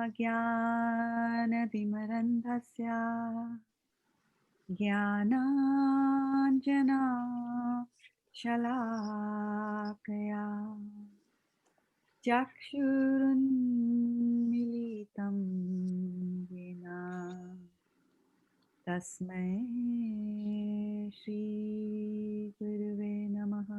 ज्ञानतिमरन्धस्य ज्ञानाञ्जना शलाकया चक्षुरुन्मीलितं येन तस्मै श्रीगुरुवे नमः.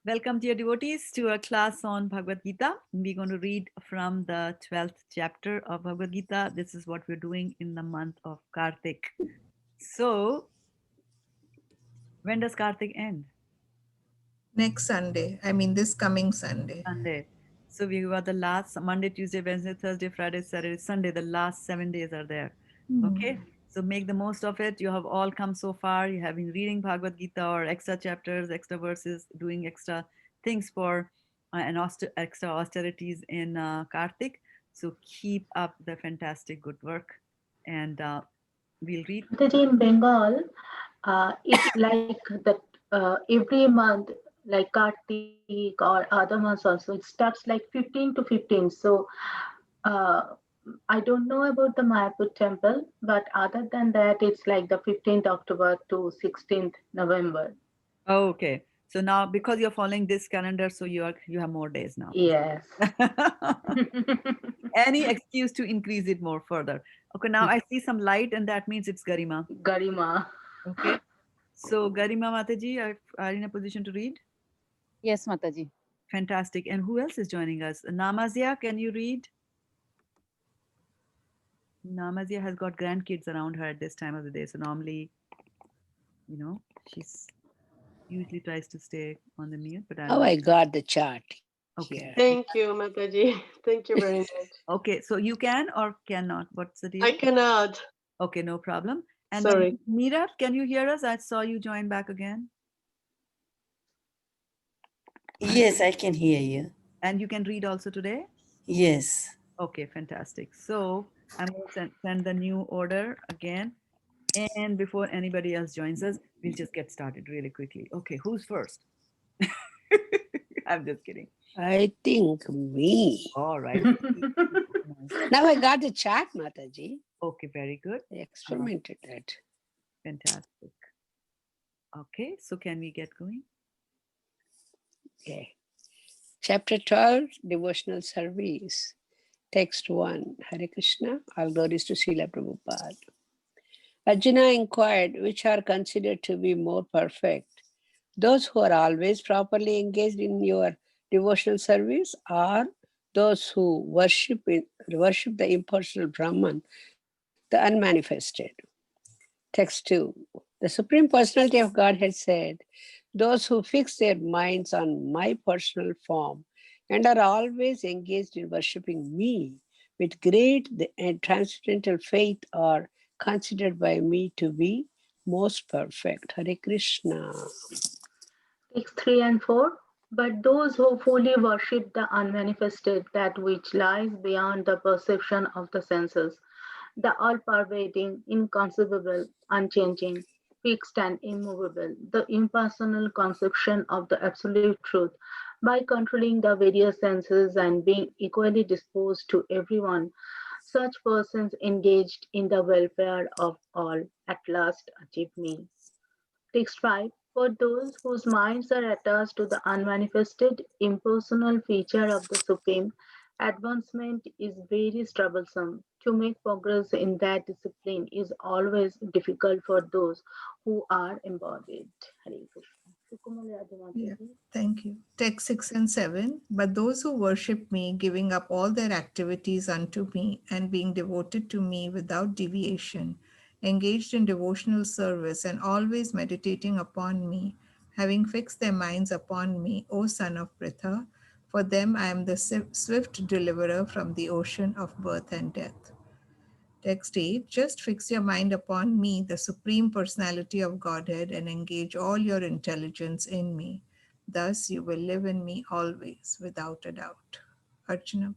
Welcome, dear devotees, to our class on Bhagavad Gita. We're going to read from the 12th chapter of Bhagavad Gita. This is what we're doing in the month of Kartik. So, when does Kartik end? Next Sunday. I mean, this coming Sunday. Sunday. So, we got the last Monday, Tuesday, Wednesday, Thursday, Friday, Saturday, Sunday. The last 7 days are there. Okay. So, make the most of it. You have all come so far. You have been reading Bhagavad Gita or extra chapters, extra verses, doing extra things for extra austerities in Kartik. So, keep up the fantastic good work. And we'll read. In Bengal, it's like that every month, like Kartik or other months also, it starts like 15 to 15. So uh, I don't know about the Mayapur temple, but other than that, it's like the 15th October to 16th November. Oh, okay. So now because you're following this calendar, so you have more days now. Yes. Any excuse to increase it more further. Okay, now I see some light, and that means it's Garima. Garima. Okay. So Garima Mataji, are in a position to read? Yes, Mataji. Fantastic. And who else is joining us? Namazia, can you read? Namazia has got grandkids around her at this time of the day. So normally, she's usually tries to stay on the mute, but I got the chart. Okay. Here. Thank you, Mataji. Thank you very much. Okay, so you can or cannot? What's the deal? I cannot. Okay, no problem. And Sorry. then Meera, can you hear us? I saw you join back again. Yes, I can hear you. And you can read also today? Yes. Okay, fantastic. So I'm going to send the new order again. And before anybody else joins us, we'll just get started really quickly. Okay, who's first? I'm just kidding. I think me. All right. Now I got the chart, Mataji. Okay, very good. I experimented that. Fantastic. Okay, so can we get going? Okay. Chapter 12, Devotional Service. Text 1, Hare Krishna, all glories to Srila Prabhupada. Arjuna inquired, which are considered to be more perfect? Those who are always properly engaged in your devotional service, or those who worship the impersonal Brahman, the unmanifested? Text 2. The Supreme Personality of Godhead said, those who fix their minds on my personal form and are always engaged in worshipping me with great and transcendental faith are considered by me to be most perfect. Hare Krishna. Text 3 and 4. But those who fully worship the unmanifested, that which lies beyond the perception of the senses, the all-pervading, inconceivable, unchanging, fixed and immovable, the impersonal conception of the absolute truth, by controlling the various senses and being equally disposed to everyone, such persons engaged in the welfare of all at last achieve me. Text 5. For those whose minds are attached to the unmanifested, impersonal feature of the Supreme, advancement is very troublesome. To make progress in that discipline is always difficult for those who are embodied. Hare Krishna. Yeah, thank you. Text 6 and 7. But those who worship me, giving up all their activities unto me and being devoted to me without deviation, engaged in devotional service and always meditating upon me, having fixed their minds upon me, O son of Pritha, for them I am the swift deliverer from the ocean of birth and death. Text 8. Just fix your mind upon me, the Supreme Personality of Godhead, and engage all your intelligence in me. Thus you will live in me always, without a doubt. Arjuna.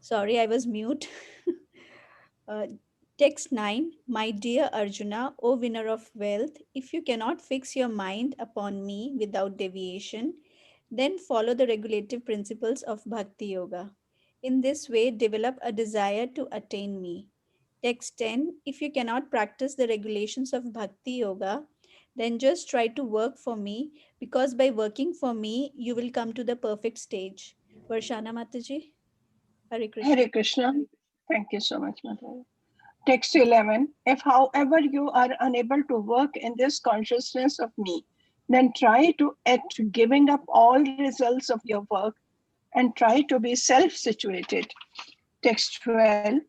Sorry, I was mute. Text 9. My dear Arjuna, O winner of wealth, if you cannot fix your mind upon me without deviation, then follow the regulative principles of Bhakti Yoga. In this way, develop a desire to attain me. Text 10. If you cannot practice the regulations of Bhakti Yoga, then just try to work for me, because by working for me, you will come to the perfect stage. Varshana Mataji, Hare Krishna. Hare Krishna. Thank you so much, Mother. Text 11. If, however, you are unable to work in this consciousness of me, then try to act giving up all results of your work and try to be self situated. Text 12.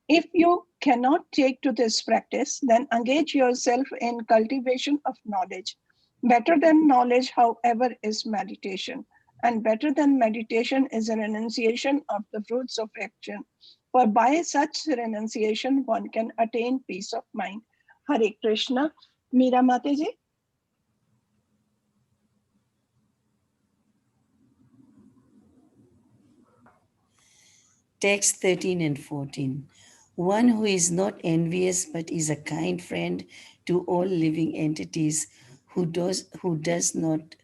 If you cannot take to this practice, then engage yourself in cultivation of knowledge. Better than knowledge, however, is meditation. And better than meditation is a renunciation of the fruits of action. For by such renunciation, one can attain peace of mind. Hare Krishna. Meera Mataji. Text 13 and 14. One who is not envious but is a kind friend to all living entities, who does not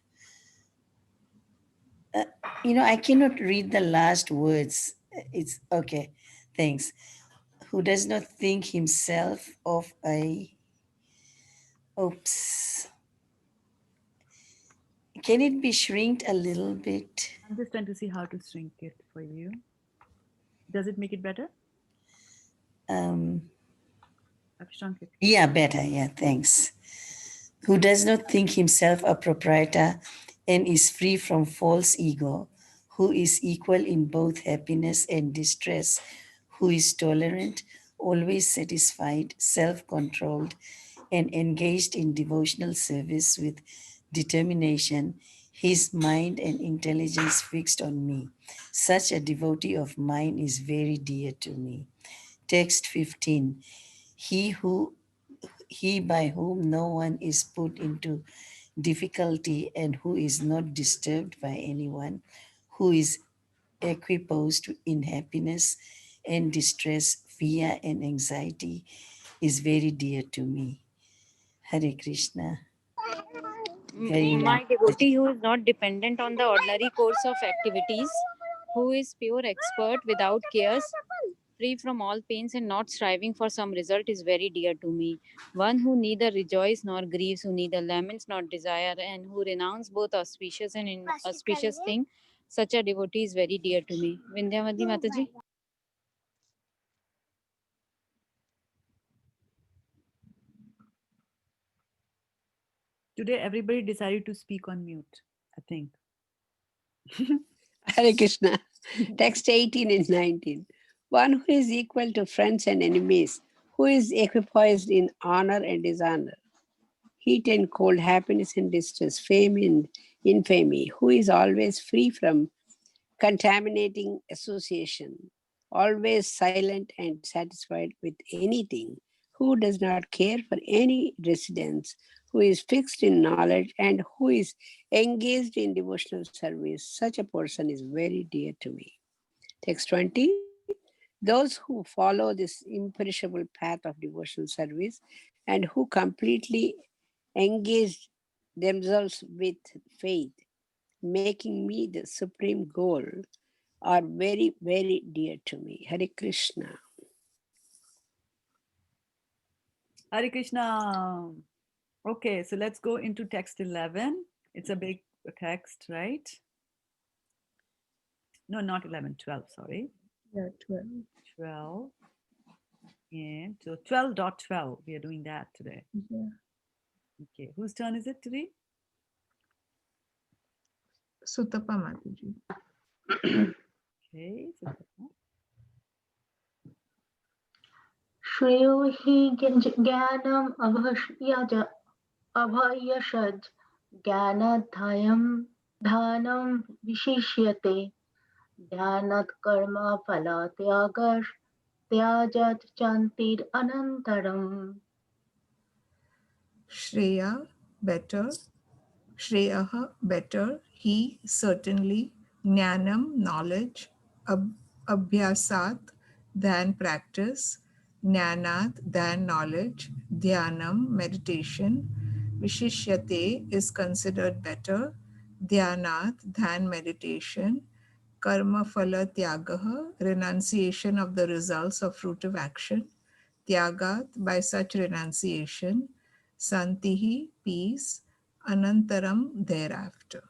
I cannot read the last words. It's okay. Thanks. Who does not think himself of a oops. Can it be shrinked a little bit? I'm just trying to see how to shrink it for you. Does it make it better? I've shrunk it. Yeah, better. Yeah, thanks. Who does not think himself a proprietor and is free from false ego, who is equal in both happiness and distress, who is tolerant, always satisfied, self controlled, and engaged in devotional service with determination, his mind and intelligence fixed on me. Such a devotee of mine is very dear to me. Text 15. He by whom no one is put into difficulty and who is not disturbed by anyone, who is equiposed in happiness and distress, fear and anxiety, is very dear to me. Hare Krishna. My devotee who is not dependent on the ordinary course of activities, who is pure expert without cares, free from all pains and not striving for some result is very dear to me. One who neither rejoices nor grieves, who neither laments nor desire, and who renounces both auspicious and inauspicious things, such a devotee is very dear to me. Vindhyavati Mataji. Today, everybody decided to speak on mute, I think. Hare Krishna. Text 18 and 19. One who is equal to friends and enemies, who is equipoised in honor and dishonor, heat and cold, happiness and distress, fame and infamy, who is always free from contaminating association, always silent and satisfied with anything, who does not care for any residence, who is fixed in knowledge and who is engaged in devotional service. Such a person is very dear to me. Text 20. Those who follow this imperishable path of devotional service and who completely engage themselves with faith, making me the supreme goal, are very, very dear to me. Hare Krishna. Hare Krishna. Okay, so let's go into text 11. It's a big text, right? No, not 11, 12, sorry. Yeah, 12. 12. And so 12.12, we are doing that today. Yeah. Okay, whose turn is it today? Sutapa Mataji. Okay, so श्रेयो हि ज्ञानम् अभयशज् ज्ञानाध्यायं ध्यानं विशिष्यते ध्यानात् कर्म फलत्यागः त्याजात् Shreya, better. Shreyaha, better. He, certainly. Jnanam, knowledge. Abhyasat, than practice. Jnanat, than knowledge, Dhyanam, meditation, Vishishyate is considered better, Dhyanat, than meditation, Karma phala tyagaha, renunciation of the results of fruitive action, Tyagat, by such renunciation, Santihi, peace, Anantaram, thereafter.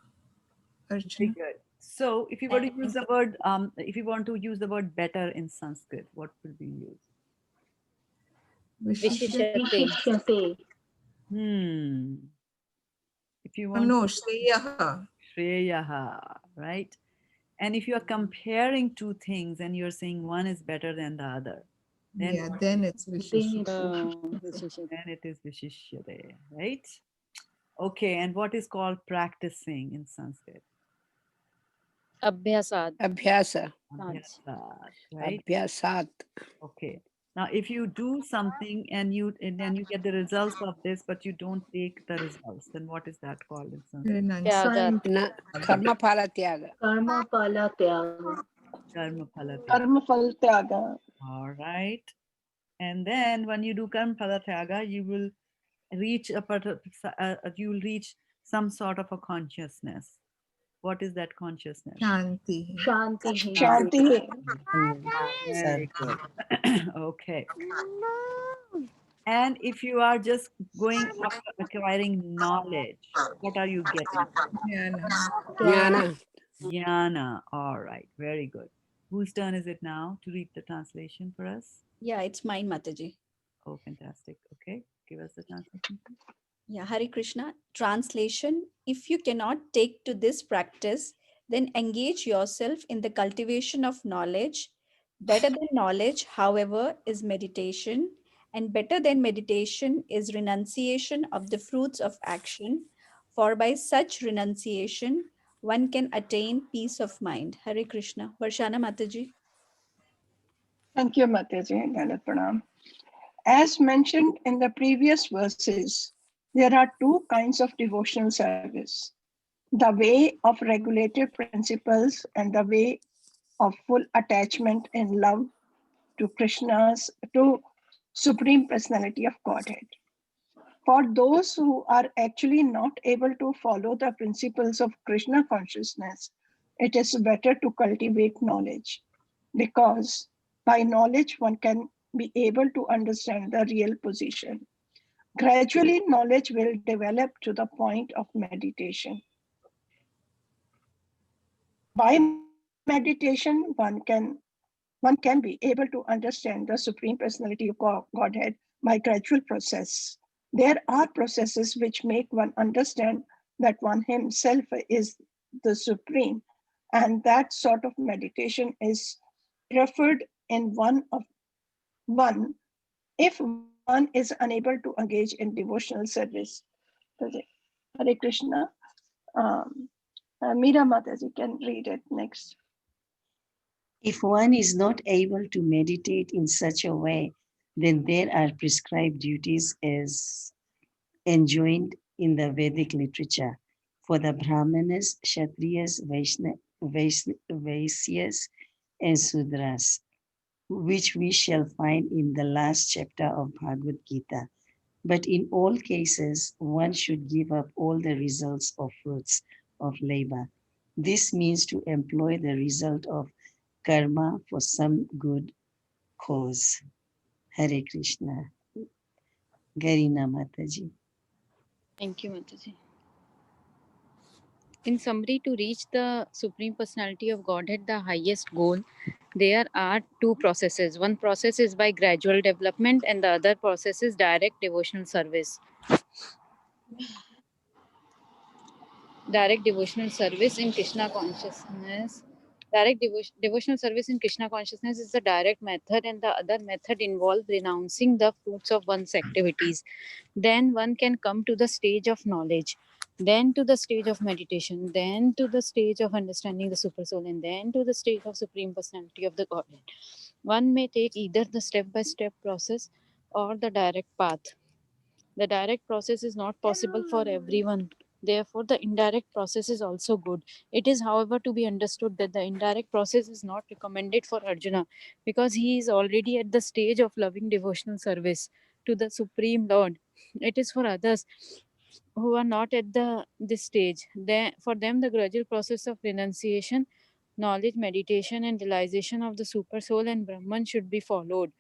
Very Archana. good. So, if you were to use the word, if you want to use the word better in Sanskrit, what will we use? Vishishyate. Vishishyate. Hmm. If you want No, to, Shreyaha. Shreyaha, right? And if you are comparing two things and you're saying one is better than the other, then Yeah, what then is it's Then Vishishyate. it's then it is Vishishyade, right? Okay, and what is called practicing in Sanskrit? Abhyasad. Abhyasa. Abhyasat, right? Abhyasat. Okay. Now, if you do something and then you get the results of this, but you don't take the results, then what is that called in Sanskrit? Renunciation. Tyagat. Santi. Karma phala tyaga. Karma pala tyaga. Karma phala tyaga. Karma phal tyaga. All right. And then when you do karma phala tyaga, you will reach you will reach some sort of a consciousness. What is that consciousness? Shanti. Shanti. Shanti. Very good. Okay. And if you are just going after acquiring knowledge, what are you getting? Jnana. Jnana. Jnana. All right. Very good. Whose turn is it now to read the translation for us? Yeah, it's mine, Mataji. Oh, fantastic. Okay. Give us the translation, please. Yeah, Hare Krishna. Translation: if you cannot take to this practice, then engage yourself in the cultivation of knowledge. Better than knowledge, however, is meditation, and better than meditation is renunciation of the fruits of action. For by such renunciation, one can attain peace of mind. Hare Krishna. Varshana Mataji. Thank you, Mataji. Dandat Pranam. As mentioned in the previous verses, there are two kinds of devotional service: the way of regulative principles and the way of full attachment and love to Supreme Personality of Godhead. For those who are actually not able to follow the principles of Krishna consciousness, it is better to cultivate knowledge, because by knowledge one can be able to understand the real position. Gradually, knowledge will develop to the point of meditation. By meditation, one can be able to understand the Supreme Personality of Godhead by gradual process. There are processes which make one understand that one himself is the Supreme, and that sort of meditation is preferred in one if one is unable to engage in devotional service. Hare Krishna. Um, Meera Mataji can read it next. If one is not able to meditate in such a way, then there are prescribed duties as enjoined in the Vedic literature for the Brahmanas, Kshatriyas, Vaisyas, and Sudras, which we shall find in the last chapter of Bhagavad Gita. But in all cases, one should give up all the results of fruits of labor. This means to employ the result of karma for some good cause. Hare Krishna. Garina Mataji. Thank you, Mataji. In summary, to reach the Supreme Personality of Godhead, the highest goal, there are two processes. One process is by gradual development, and the other process is direct devotional service. Direct devotional service in Krishna consciousness. Devotional service in Krishna consciousness is the direct method, and the other method involves renouncing the fruits of one's activities. Then one can come to the stage of knowledge, then to the stage of meditation, then to the stage of understanding the super soul, and then to the stage of supreme personality of the Godhead. One may take either the step by step process or the direct path. The direct process is not possible for everyone. Therefore, the indirect process is also good. It is, however, to be understood that the indirect process is not recommended for Arjuna because he is already at the stage of loving devotional service to the Supreme Lord. It is for others who are not at this stage. For them, the gradual process of renunciation, knowledge, meditation, and realization of the super soul and Brahman should be followed.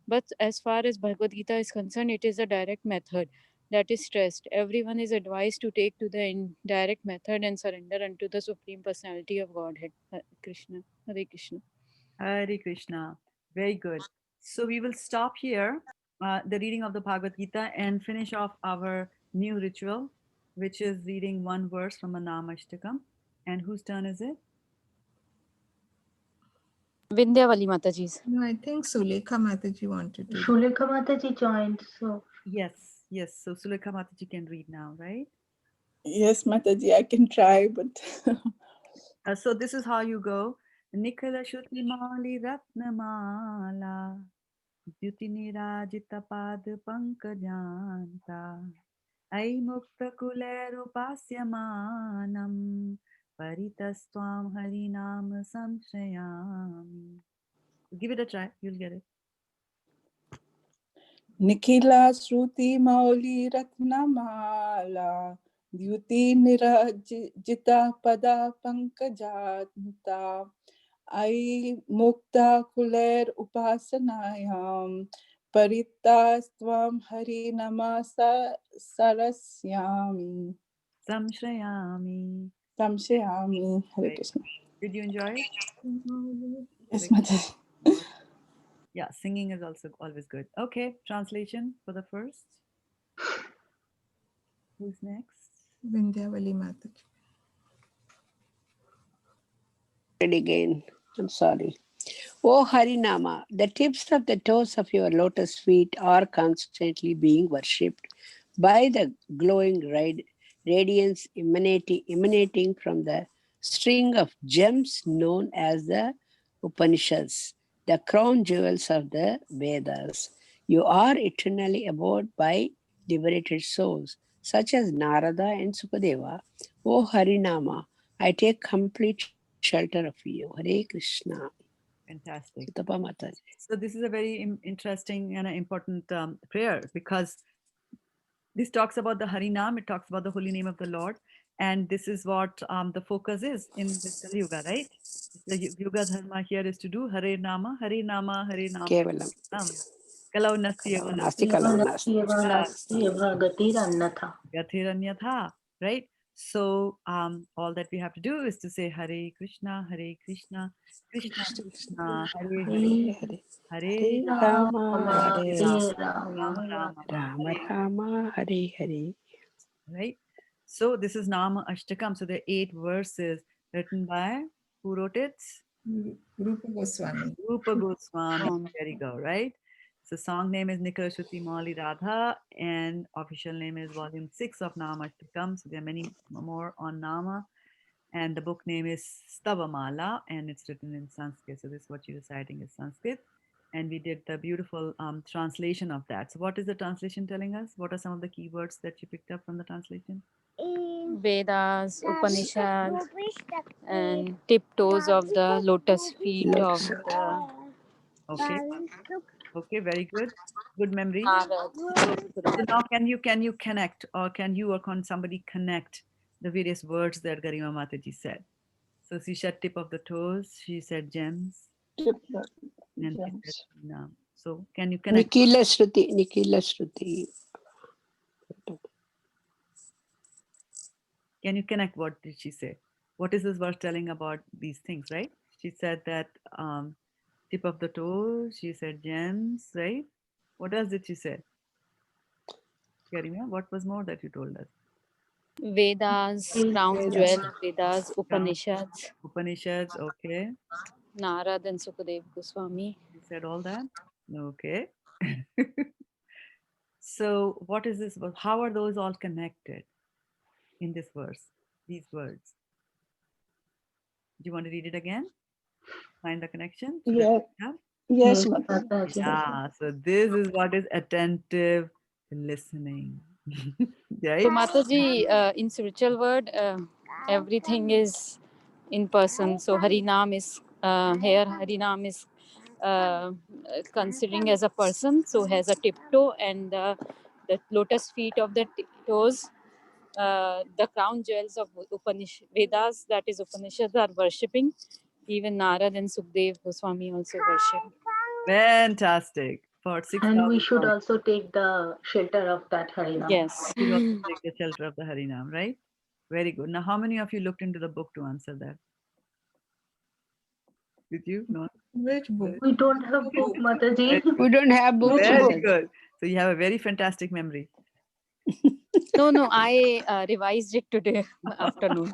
But as far as Bhagavad Gita is concerned, it is a direct method that is stressed. Everyone is advised to take to the indirect method and surrender unto the Supreme Personality of Godhead. Krishna. Hare Krishna. Hare Krishna. Very good. So we will stop here, the reading of the Bhagavad Gita, and finish off our new ritual, which is reading one verse from a Namashtakam. And whose turn is it? Vindhyavali Mataji's. No, I think Sulekha Mataji wanted to. Shulekha Mataji joined, so Yes, yes. So Sulekha Mataji can read now, right? Yes, Mataji, I can try, but So this is how you go. Nikhala Shruti Mali Ratnamala Dyuti Nirajita Pad Pankajanta Ai Mukta Kulero Pasyamanam Paritastvam Harinam Samshayami. Give it a try, you'll get it. Nikhila Shruti Mauli Ratnamala Dyuti Nirajita Pada Pankajanta Ai Mukta Kuler Upasanayam Paritastvam Hari Namasa Sarasyami. Samshayami. Samshayami. Hare Right. Krishna. Did you enjoy it? Yes, Mataji. Yeah, singing is also always good. Okay, translation for the first. Who's next? Vindhyavali Mataji. Again, I'm sorry. O Harinama, the tips of the toes of your lotus feet are constantly being worshipped by the glowing radiance emanating from the string of gems known as the Upanishads, the crown jewels of the Vedas. You are eternally adored by liberated souls, such as Narada and Sukadeva. O Harinama, I take complete shelter of you. Hare Krishna. Fantastic. Sutapa Mataji. So this is a very interesting and an important prayer because this talks about the Harinam, it talks about the holy name of the Lord, and this is what the focus is in this Kali Yuga, right? The Yuga Dharma here is to do Hare Nama, Hare Nama, Hare Nama, Kevalam. Nama. Kalau nasti Kalau eva nasti, nasti, kalau nasti. eva gatirannatha. gatiranyatha, right? So all that we have to do is to say Hare Krishna, Krishna Krishna Krishna, Krishna, Hare Hare, Hare Hare. Hare Hare Rama, Rama, Hare Rama, Hare Rama. Rama Rama, Rama, Rama Hare Rama, Hare Hare. right? So this is Nama Ashtakam. So there are 8 verses written by, who wrote it? Rupa Goswami. Rupa Goswami. There you go, right? So song name is Nikara Shruti Mali Radha and official name is volume 6 of Nama Ashtakam. So there are many more on Nama. And the book name is Stavamala and it's written in Sanskrit. So this is what you're reciting is Sanskrit. And we did the beautiful translation of that. So what is the translation telling us? What are some of the keywords that you picked up from the translation? Vedas, Upanishads, and tiptoes of the lotus feet of the Okay. Okay, very good. Good memory. Narad. So now can you connect or can you or can somebody connect the various words that Garima Mataji said? So she said tip of the toes, she said gems, and she said Gems. Nam. So can you connect? Nikila Shruti, Nikila Shruti. Can you connect what did she say? What is this verse telling about these things, right? She said that tip of the toe, she said gems, right? What else did she say? Garima, what was more that you told us? Vedas, crown Vedas. jewel of Vedas, Upanishads, Upanishads, okay. Narad and Sukadev Goswami. You said all that? Okay. So what is this? How are those all connected in this verse? These words. Do you want to read it again? Find the connection? Should I Yeah. read it up? Yes, Yes, Mataji. Mataji. Yeah. So this is what is attentive listening. Right? So Mataji, in spiritual word, everything is in person. So Harinam is here. Harinam is uh, considering as a person. So has a tiptoe and the lotus feet of the toes. The crown jewels of Upanishad Vedas, that is Upanishads, are worshipping. Even Narad and Sukdev Goswami also worship. Fantastic. For 6,000 And we should songs. also take the shelter of that Harinam. Yes. You should also take the shelter of the Harinam, right? Very good. Now, how many of you looked into the book to answer that? Did you? No? Which book? We don't have book, Mataji. We don't have books, Which Very book? Mataji. good. So you have a very fantastic memory. No, I revised it today afternoon.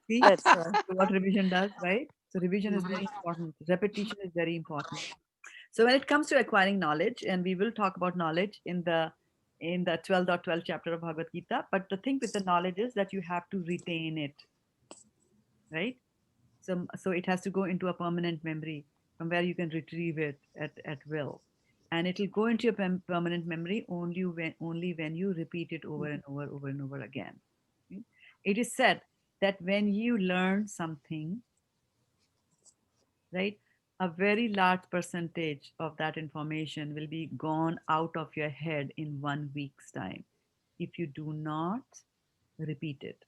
See? That's why. So what revision does, right? So revision is very important. Repetition is very important. So when it comes to acquiring knowledge, and we will talk about knowledge in the 12.12 chapter of Bhagavad Gita, but the thing with the knowledge is that you have to retain it, right? So it has to go into a permanent memory from where you can retrieve it at will, and it'll go into your permanent memory only when you repeat it over and over again. Okay? It is said that when you learn something, right, a very large percentage of that information will be gone out of your head in 1 week's time if you do not repeat it,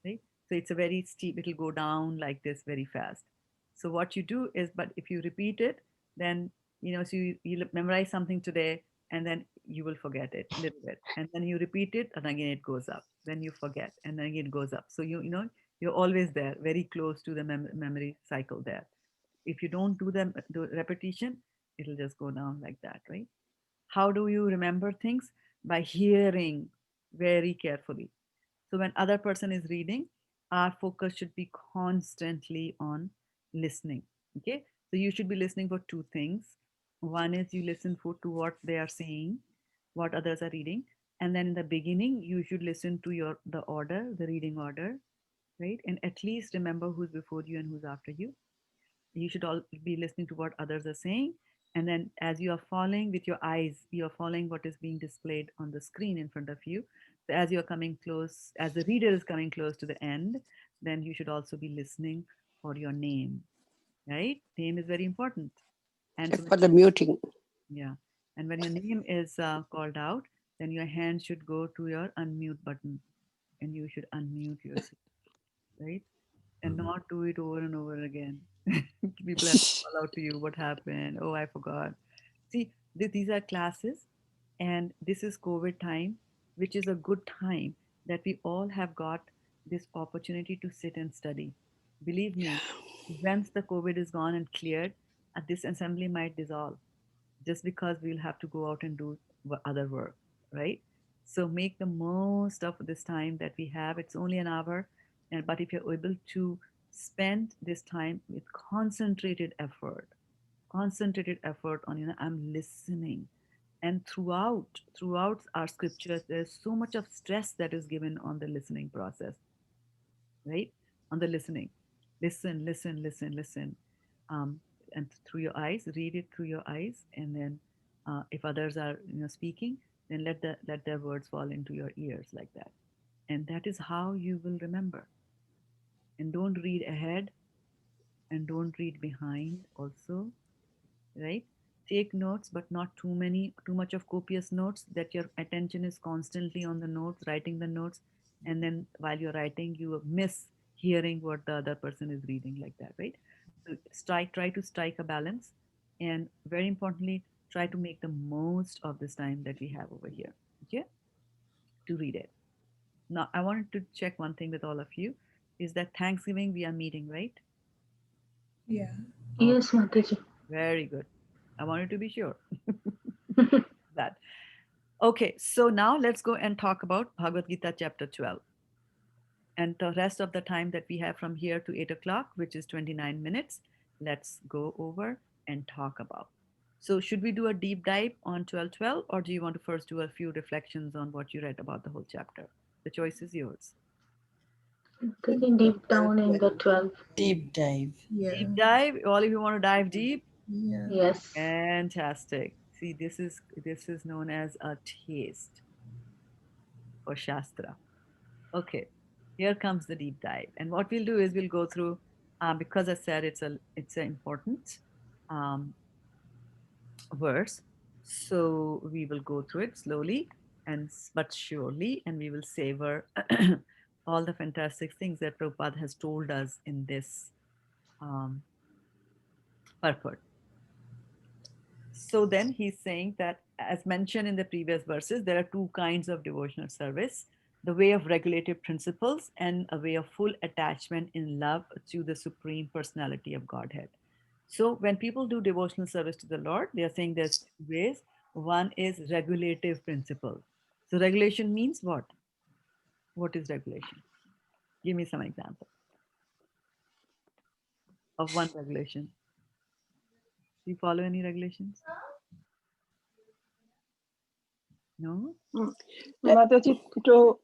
right? So it's a very steep, it'll go down like this very fast. So what you do is, but if you repeat it, then, so you memorize something today, and then you will forget it a little bit. And then you repeat it, and again it goes up. Then you forget, and then again it goes up. So you're always there, very close to the memory cycle there. If you don't do the repetition, it'll just go down like that, right? How do you remember things? By hearing very carefully. So when other person is reading, our focus should be constantly on listening. Okay. So you should be listening for two things. One is you listen for to what they are saying, what others are reading. And then in the beginning, you should listen to the order, the reading order, right? And at least remember who's before you and who's after you. You should all be listening to what others are saying, and then as you are following with your eyes, you are following what is being displayed on the screen in front of you. So as you are coming close, as the reader is coming close to the end, then you should also be listening for your name, right? Name is very important. And so For the muting. yeah, and when your name is called out, then your hand should go to your unmute button, and you should unmute yourself, right? And not do it over and over again. People have to call out to you, what happened? Oh, I forgot. See, these are classes, and this is COVID time, which is a good time that we all have got this opportunity to sit and study. Believe me, once the COVID is gone and cleared, this assembly might dissolve just because we'll have to go out and do other work, right? So make the most of this time that we have. It's only an hour, and but if you're able to spend this time with concentrated effort on, I'm listening. And throughout our scriptures, there's so much of stress that is given on the listening process, right? On the listening. Listen, listen, listen, listen. Um, and through your eyes, read it through your eyes, and then if others are speaking, then let their words fall into your ears like that. And that is how you will remember. And don't read ahead, and don't read behind also, right? Take notes, but not too much of copious notes, that your attention is constantly on the notes, writing the notes, and then while you're writing, you miss hearing what the other person is reading like that, right? So try to strike a balance, and very importantly, try to make the most of this time that we have over here, okay, to read it. Now, I wanted to check one thing with all of you, is that Thanksgiving we are meeting, right? Yeah. Oh, Yes, Mataji. very good. I wanted to be sure that. Okay, so now let's go and talk about Bhagavad Gita chapter 12. And the rest of the time that we have from here to 8 o'clock, which is 29 minutes, let's go over and talk about. So, should we do a deep dive on 12:12, or do you want to first do a few reflections on what you read about the whole chapter? The choice is yours. Taking deep down in the 12. Deep dive. Yeah. Deep dive. All of you want to dive deep? Yeah. Yes. Fantastic. See, this is known as a taste. for Shastra. Okay, here comes the deep dive. And what we'll do is we'll go through, because I said it's an important um, verse. So we will go through it slowly and but surely, and we will savor all the fantastic things that Prabhupada has told us in this um, purport. So then he's saying that, as mentioned in the previous verses, there are two kinds of devotional service: the way of regulative principles and a way of full attachment in love to the Supreme Personality of Godhead. So when people do devotional service to the Lord, they are saying there's two ways. One is regulative principle. So regulation means what? What is regulation? Give me some example of one regulation. Do you follow any regulations? No? Mm. Mataji, to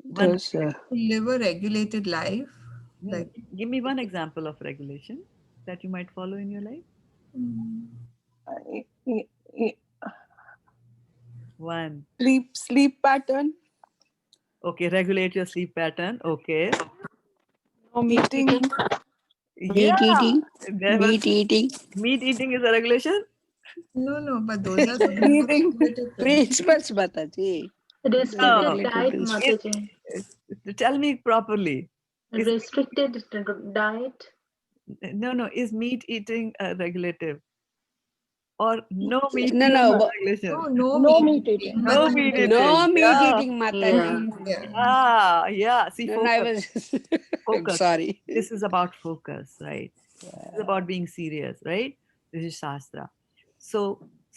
One Those Live a regulated life. no, Like, give me one example of regulation that you might follow in your life. I- I- One. Sleep pattern, Okay, regulate your sleep pattern. Okay. no meeting, meat Yeah. eating, There was meat eating, meat eating is a regulation. no, but those are some of the breathing. regulative principles, Mataji. These are No. Restricted regulative diet, principles. Mataji. Tell me properly. Is Restricted diet. no, is meat eating a regulative or no meat No, eating no, a no, regulation? no no meat meat eating, eating. but No the meat regulative. no eating. meat Yeah. eating, Yeah. Mataji. Yeah. Yeah. See, No, no, I focus. was. I'm Focus. sorry. This is about focus, right? This is about being serious, right? This is Shastra.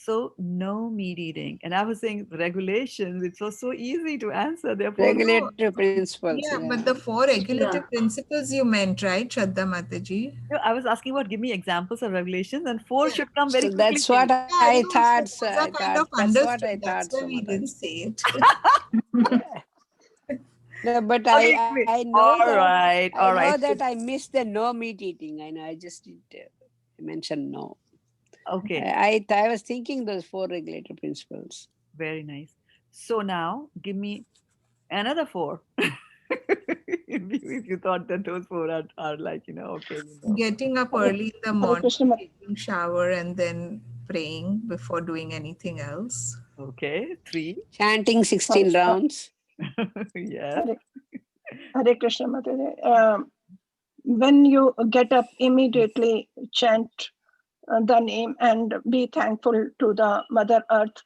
So no meat eating. And I was saying regulations, it was so easy to answer. Therefore, No, Regulative principles, yeah, yeah. but the four regulative Yeah. principles you meant, right, Shraddha Mataji? I was asking what, give me examples of regulations, and four Yeah. should come very So quickly that's to what you. Yeah, I no, so thought. those are kind of That's what I understood. thought, That's why so we didn't Mataji. say it. No, but Okay, I know all that right, all right. I missed the no meat eating. I know. I just did mention no. Okay, I was thinking those four regulative principles. very nice. So now give me another four. If you thought that those four are like, okay, Getting up Hare, early in the Hare morning, Krishna. taking shower, and then praying before doing anything else. Okay, three. Chanting 16 Hare, rounds. Yes. Hare, Hare Krishna Mataji. When you get up, immediately chant the name and be thankful to the Mother Earth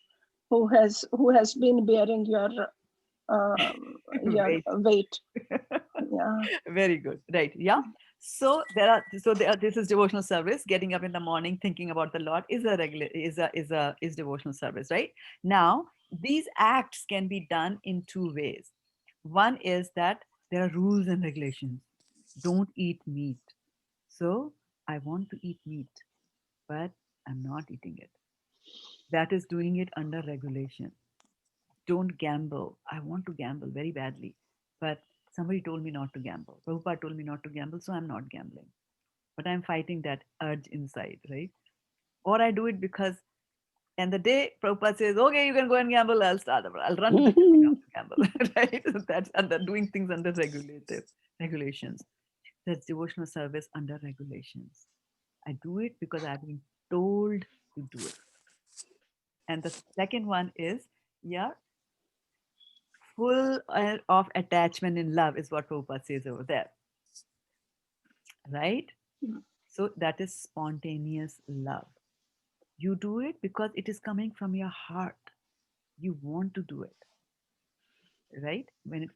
who has been bearing your Wait. weight. Yeah. Very good. Right. Yeah. So this is devotional service. Getting up in the morning, thinking about the Lord is a regular is devotional service, right? Now, these acts can be done in two ways. One is that there are rules and regulations. Don't eat meat. So I want to eat meat, but I'm not eating it. That is doing it under regulation. Don't gamble. I want to gamble very badly, but somebody told me not to gamble. Prabhupada told me not to gamble, so I'm not gambling. But I'm fighting that urge inside, right? Or I do it because, and the day Prabhupada says, okay, you can go and gamble, I'll run to the casino to gamble, right? So that's under doing things under regulations. That's devotional service under regulations. I do it because I've been told to do it. And the second one is, yeah, full of attachment and love is what Prabhupada says over there, right? So that is spontaneous love. You do it because it is coming from your heart. You want to do it, right?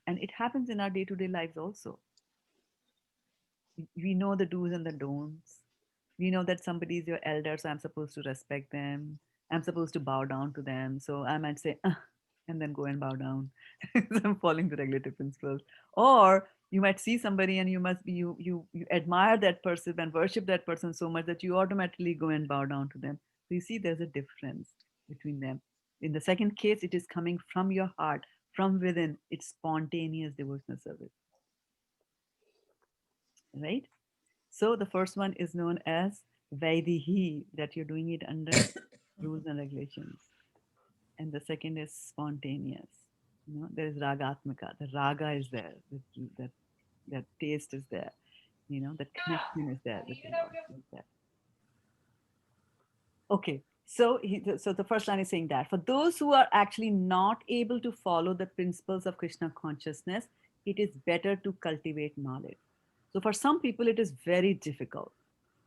And it happens in our day-to-day lives also. We know the do's and the don'ts. We know that somebody is your elder, so I'm supposed to respect them. I'm supposed to bow down to them. So I might say, and then go and bow down. So I'm following the regulative principles. Or you might see somebody and you admire that person and worship that person so much that you automatically go and bow down to them. So you see there's a difference between them. In the second case, it is coming from your heart, from within. It's spontaneous devotional service, right? So the first one is known as Vaidihi, that you're doing it under rules and regulations. and the second is spontaneous. There is ragatmika. The raga is there. That that taste is there. That connection is there with the Lord. Is there. Okay. So the first line is saying that for those who are actually not able to follow the principles of Krishna consciousness, it is better to cultivate knowledge. So for some people, it is very difficult.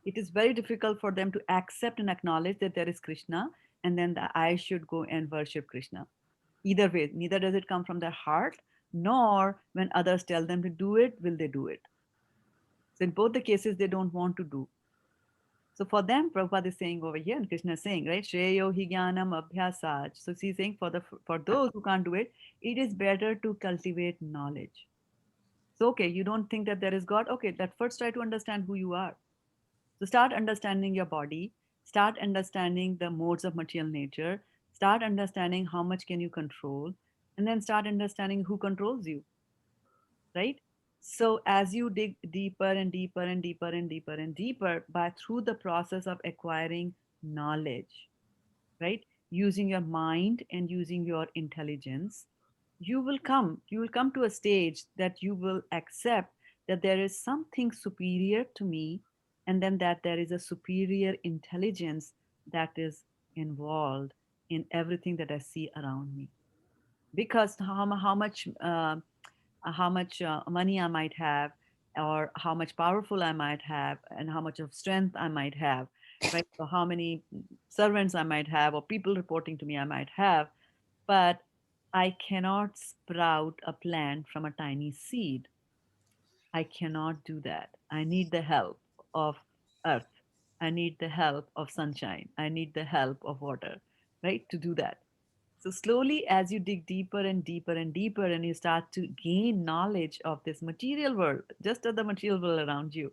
It is very difficult for them to accept and acknowledge that there is Krishna, and then that I should go and worship Krishna. Either way, neither does it come from their heart, nor when others tell them to do it, will they do it. So in both the cases, they don't want to do. So for them, Prabhupada is saying over here, and Krishna is saying, right, Shreyo hi jnanam abhyasaj. So he's saying for those who can't do it, it is better to cultivate knowledge. So okay, you don't think that there is God. Okay, let first try to understand who you are. So start understanding your body, start understanding the modes of material nature, start understanding how much can you control, and then start understanding who controls you, right? So as you dig deeper and deeper and deeper and deeper and deeper by through the process of acquiring knowledge, right? Using your mind and using your intelligence, you will come to a stage that you will accept that there is something superior to me, and then that there is a superior intelligence that is involved in everything that I see around me. Because how much money I might have, or how much powerful I might have, and how much of strength I might have, right? So how many servants I might have, or people reporting to me I might have, but I cannot sprout a plant from a tiny seed. I cannot do that. I need the help of earth. I need the help of sunshine. I need the help of water, right? To do that. So slowly, as you dig deeper and deeper and deeper, and you start to gain knowledge of this material world, just of the material world around you,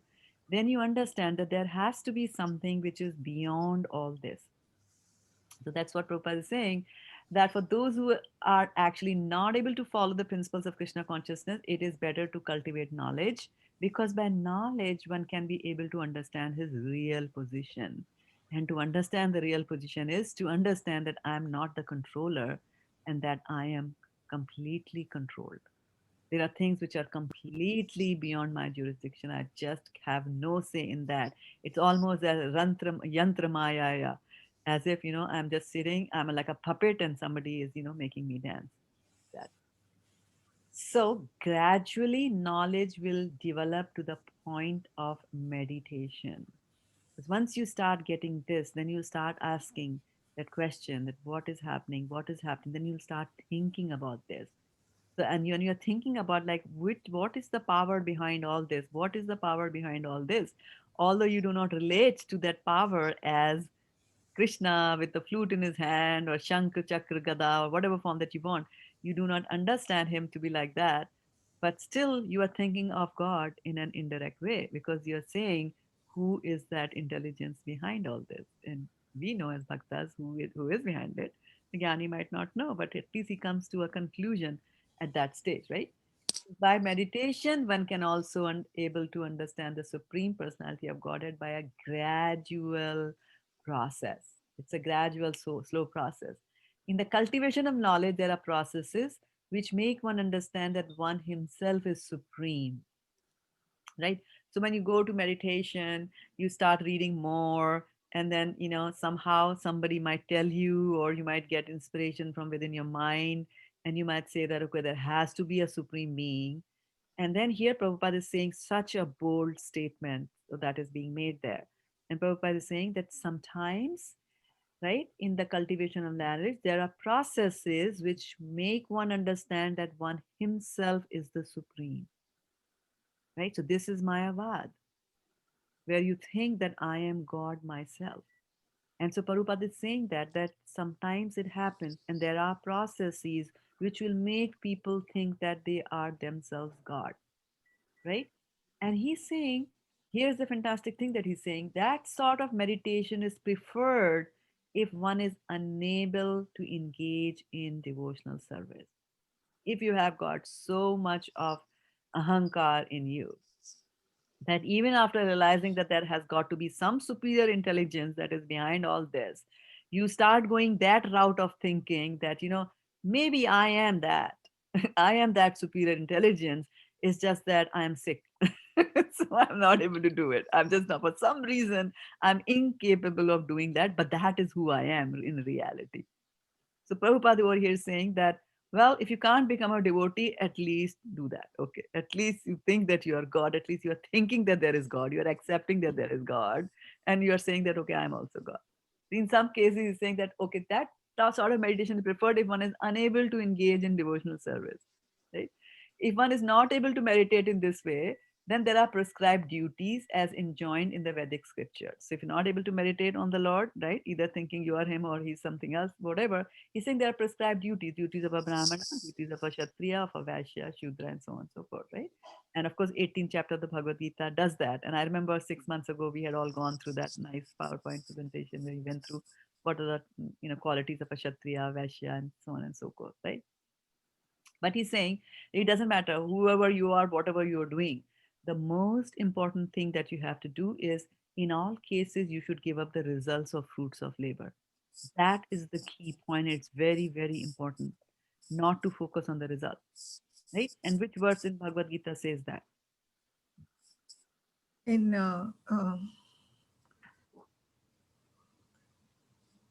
then you understand that there has to be something which is beyond all this. So that's what Prabhupada is saying, that for those who are actually not able to follow the principles of Krishna consciousness, it is better to cultivate knowledge, because by knowledge, one can be able to understand his real position. And to understand the real position is to understand that I am not the controller, and that I am completely controlled. There are things which are completely beyond my jurisdiction. I just have no say in that. It's almost a yantra maya, as if I'm just sitting. I'm like a puppet, and somebody is making me dance. That so gradually knowledge will develop to the point of meditation. Because once you start getting this, then you start asking that question, that what is happening, what is happening. Then you'll start thinking about this. So, and when you're thinking about like what is the power behind all this, what is the power behind all this, although you do not relate to that power as Krishna with the flute in his hand, or Shankh, Chakra, Gada, or whatever form that you want, you do not understand him to be like that. But still, you are thinking of God in an indirect way, because you're saying, who is that intelligence behind all this? And we know as bhaktas who is behind it. The Jnani might not know, but at least he comes to a conclusion at that stage, right? By meditation, one can also able to understand the supreme personality of Godhead by a gradual process. It's a gradual, slow process. In the cultivation of knowledge, there are processes which make one understand that one himself is supreme, right? So when you go to meditation, you start reading more, and then somehow somebody might tell you, or you might get inspiration from within your mind, and you might say that, okay, there has to be a supreme being. And then here Prabhupada is saying such a bold statement that is being made there. And Prabhupada is saying that sometimes, right, in the cultivation of knowledge, there are processes which make one understand that one himself is the supreme, right? So this is Mayavad, where you think that I am God myself. And so Prabhupada is saying that sometimes it happens, and there are processes which will make people think that they are themselves God, right? And he's saying, here's the fantastic thing that he's saying, that sort of meditation is preferred if one is unable to engage in devotional service. If you have got so much of ahankar in you, that even after realizing that there has got to be some superior intelligence that is behind all this, You start going that route of thinking that, maybe I am that. I am that superior intelligence. It's just that I am sick. So I'm not able to do it. I'm just not, for some reason, I'm incapable of doing that, but that is who I am in reality. So Prabhupada over here is saying that, well, if you can't become a devotee, at least do that. Okay. At least you think that you are God. At least you are thinking that there is God. You are accepting that there is God. And you are saying that, okay, I'm also God. In some cases, he's saying that, okay, that sort of meditation is preferred if one is unable to engage in devotional service. Right? If one is not able to meditate in this way, then there are prescribed duties as enjoined in the Vedic scriptures. So if you're not able to meditate on the Lord, right, either thinking you are him or he's something else, whatever, he's saying there are prescribed duties, duties of a Brahmana, duties of a Kshatriya, of a Vaishya, Shudra, and so on and so forth, right? And of course, 18th chapter of the Bhagavad Gita does that. And I remember 6 months ago, we had all gone through that nice PowerPoint presentation where we went through what are the qualities of a Kshatriya, Vaishya, and so on and so forth, right? But he's saying it doesn't matter whoever you are, whatever you're doing. The most important thing that you have to do is, in all cases, you should give up the results of fruits of labor. That is the key point. It's very, very important not to focus on the results, right? And which verse in Bhagavad Gita says that? In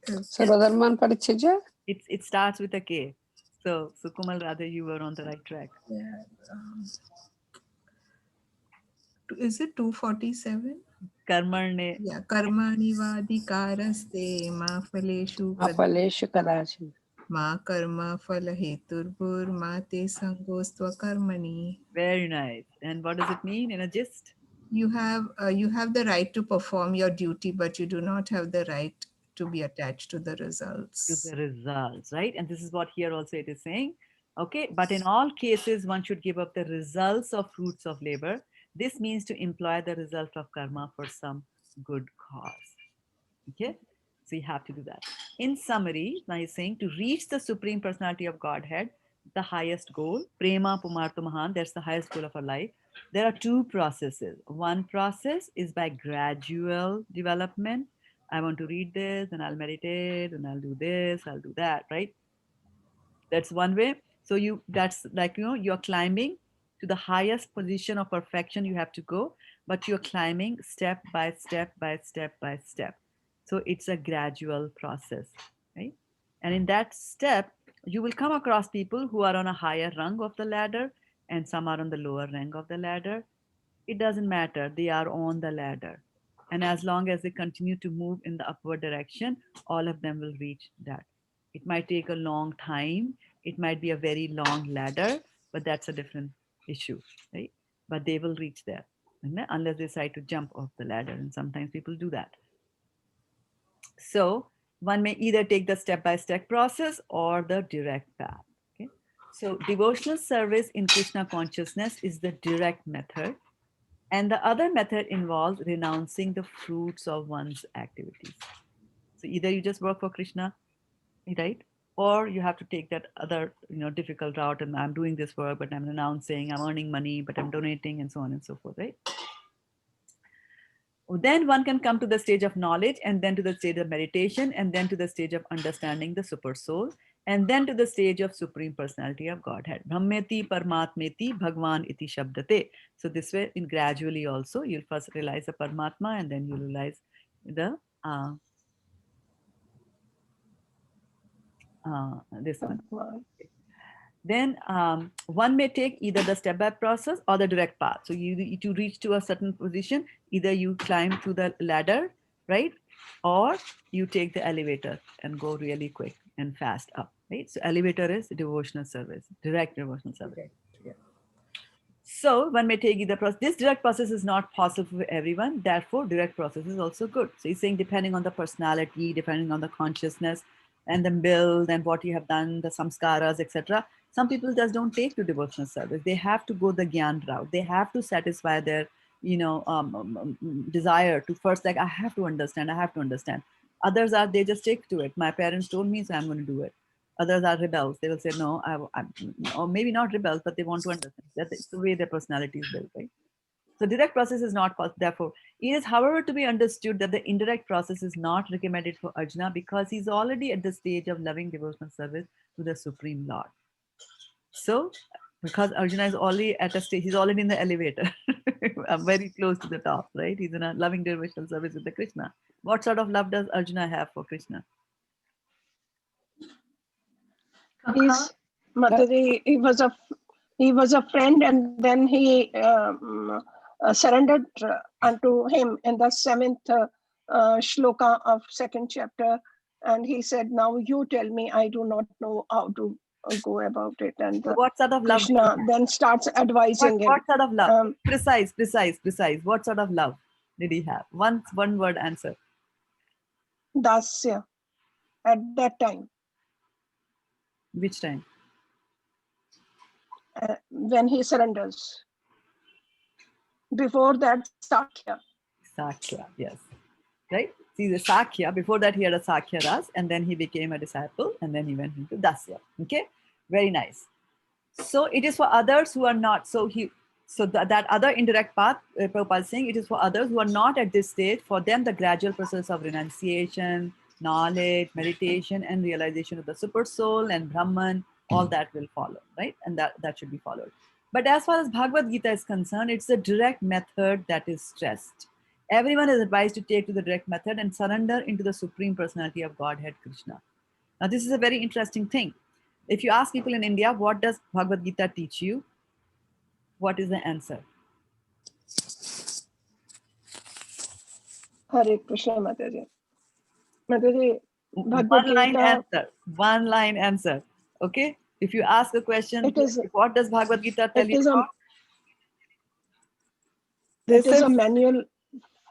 Sarvadarman Parichaja? It starts with a K. So Kumal, rather you were on the right track. yeah, is it 247? Karmarne. Yeah, karmani vadikaraste ma phaleshu Apaleshu Kadachin. ma karma phala heturbur ma te sangostva karmani. Very nice. And what does it mean in a gist? You have the right to perform your duty, but you do not have the right to be attached to the To results. the results, right? And this is what here also it is saying. Okay, but in all cases, one should give up the results of fruits of labor. This means to employ the result of karma for some good cause. Okay, so you have to do that. In summary, now he's saying to reach the Supreme Personality of Godhead, the highest goal, Prema Pumartha Mahan, that's the highest goal of our life. There are two processes. One process is by gradual development. I want to read this, and I'll meditate, and I'll do this, I'll do that, right? That's one way. So that's like, you're climbing to the highest position of perfection you have to go, but you're climbing step by step by step by step. So it's a gradual process, right? And in that step, you will come across people who are on a higher rung of the ladder, and some are on the lower rung of the ladder. It doesn't matter, they are on the ladder. And as long as they continue to move in the upward direction, all of them will reach that. It might take a long time, it might be a very long ladder, but that's a different issue, right? But they will reach there, unless they decide to jump off the ladder. And sometimes people do that. So one may either take the step-by-step process or the direct path. Okay. So devotional service in Krishna consciousness is the direct method. And the other method involves renouncing the fruits of one's activities. So either you just work for Krishna, right? Or you have to take that other, difficult route, and I'm doing this work, but I'm renouncing, I'm earning money, but I'm donating, and so on and so forth, right? Then one can come to the stage of knowledge, and then to the stage of meditation, and then to the stage of understanding the super soul, and then to the stage of Supreme Personality of Godhead. Brahmeti Paramatmeti Bhagwan iti Shabdate. So this way, in gradually also, you'll first realize the Paramatma, and then you'll realize the this one. Then one may take either the step-by process or the direct path. So to reach to a certain position, either you climb to the ladder, right? Or you take the elevator and go really quick and fast up, right? So elevator is devotional service, direct devotional service. Okay. Yeah. So one may take either process. This direct process is not possible for everyone. Therefore, direct process is also good. So he's saying depending on the personality, depending on the consciousness and the build and what you have done, the samskaras, etc. Some people just don't take to devotional service. They have to go the gyan route. They have to satisfy their, desire to first, like, I have to understand. I have to understand. Others are, they just stick to it. My parents told me, so I'm going to do it. Others are rebels. They will say, no, or maybe not rebels, but they want to understand. That's the way their personality is built, right? So direct process is not possible. Therefore, it is, however, to be understood that the indirect process is not recommended for Arjuna because he's already at the stage of loving devotional service to the Supreme Lord. So, because Arjuna is already at a stage, he's already in the elevator, very close to the top, right? He's in a loving devotional service with the Krishna. What sort of love does Arjuna have for Krishna? He's Mataji, he was a friend, and then he surrendered unto him in the 7th shloka of 2nd chapter, and he said, "Now you tell me. I do not know how to go about it." And So what sort of love? Krishna then starts advising him. What sort of love? Precise. What sort of love did he have? One word answer. Dasya. At that time. Which time? When he surrenders. Before that, Sakya. Sakya, yes. Right? See, the Sakya, before that he had a Sakya Ras, and then he became a disciple, and then he went into Dasya. Okay? Very nice. So it is for others who are not, so that other indirect path, Prabhupada is saying, it is for others who are not at this stage. For them, the gradual process of renunciation, knowledge, meditation, and realization of the super soul and Brahman, all that will follow, right? And that should be followed. But as far as Bhagavad Gita is concerned, it's the direct method that is stressed. Everyone is advised to take to the direct method and surrender into the Supreme Personality of Godhead, Krishna. Now, this is a very interesting thing. If you ask people in India, what does Bhagavad Gita teach you? What is the answer? Hare Krishna, Mataji. Mataji, One line answer. Okay? If you ask a question, what does Bhagavad Gita tell you about? It is a manual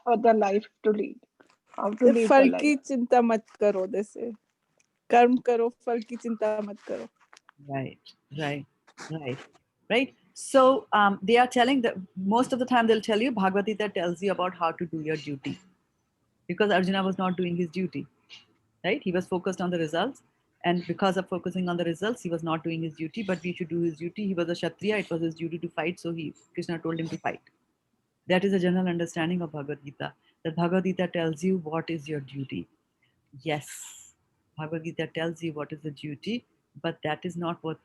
for the life to lead. How to lead फल the life. की चिंता मत करो, जैसे कर्म करो, फल की चिंता मत करो. Right. So they are telling that most of the time they'll tell you, Bhagavad Gita tells you about how to do your duty, because Arjuna was not doing his duty, right? He was focused on the results, and because of focusing on the results, he was not doing his duty. But we should do his duty. He was a Kshatriya; it was his duty to fight. So Krishna told him to fight. That is a general understanding of Bhagavad Gita. That Bhagavad Gita tells you what is your duty. Yes, Bhagavad Gita tells you what is the duty, but that is not what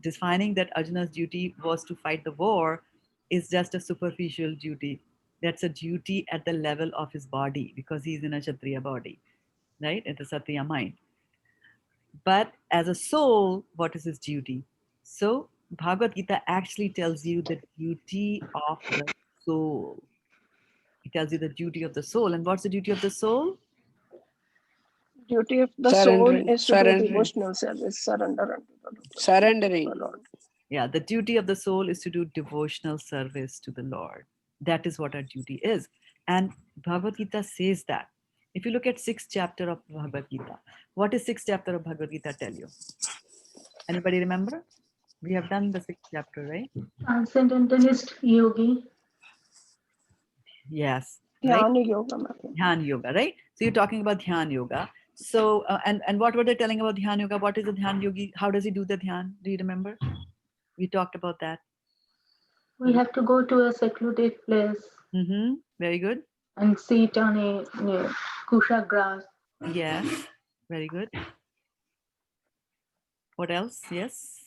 defining that Arjuna's duty was to fight the war is just a superficial duty. That's a duty at the level of his body because he's in a Kshatriya body, right? At the Satriya mind. But as a soul, what is his duty? So Bhagavad Gita actually tells you the duty of the soul. It tells you the duty of the soul. And what's the duty of the soul? Duty of the soul is to do devotional service, surrendering. Yeah, the duty of the soul is to do devotional service to the Lord. That is what our duty is. And Bhagavad Gita says that. If you look at 6th chapter of Bhagavad Gita, what is 6th chapter of Bhagavad Gita tell you? Anybody remember? We have done the 6th chapter, right? Transcendentalist yogi. Yes. Dhyana yoga. Dhyana yoga, right? So you're talking about Dhyana yoga. So, and what were they telling about Dhyana yoga? What is the Dhyana yogi? How does he do the Dhyan? Do you remember? We talked about that. We have to go to a secluded place. Mm-hmm. Very good. And sit on a kusha grass. Yes. Very good. What else? Yes.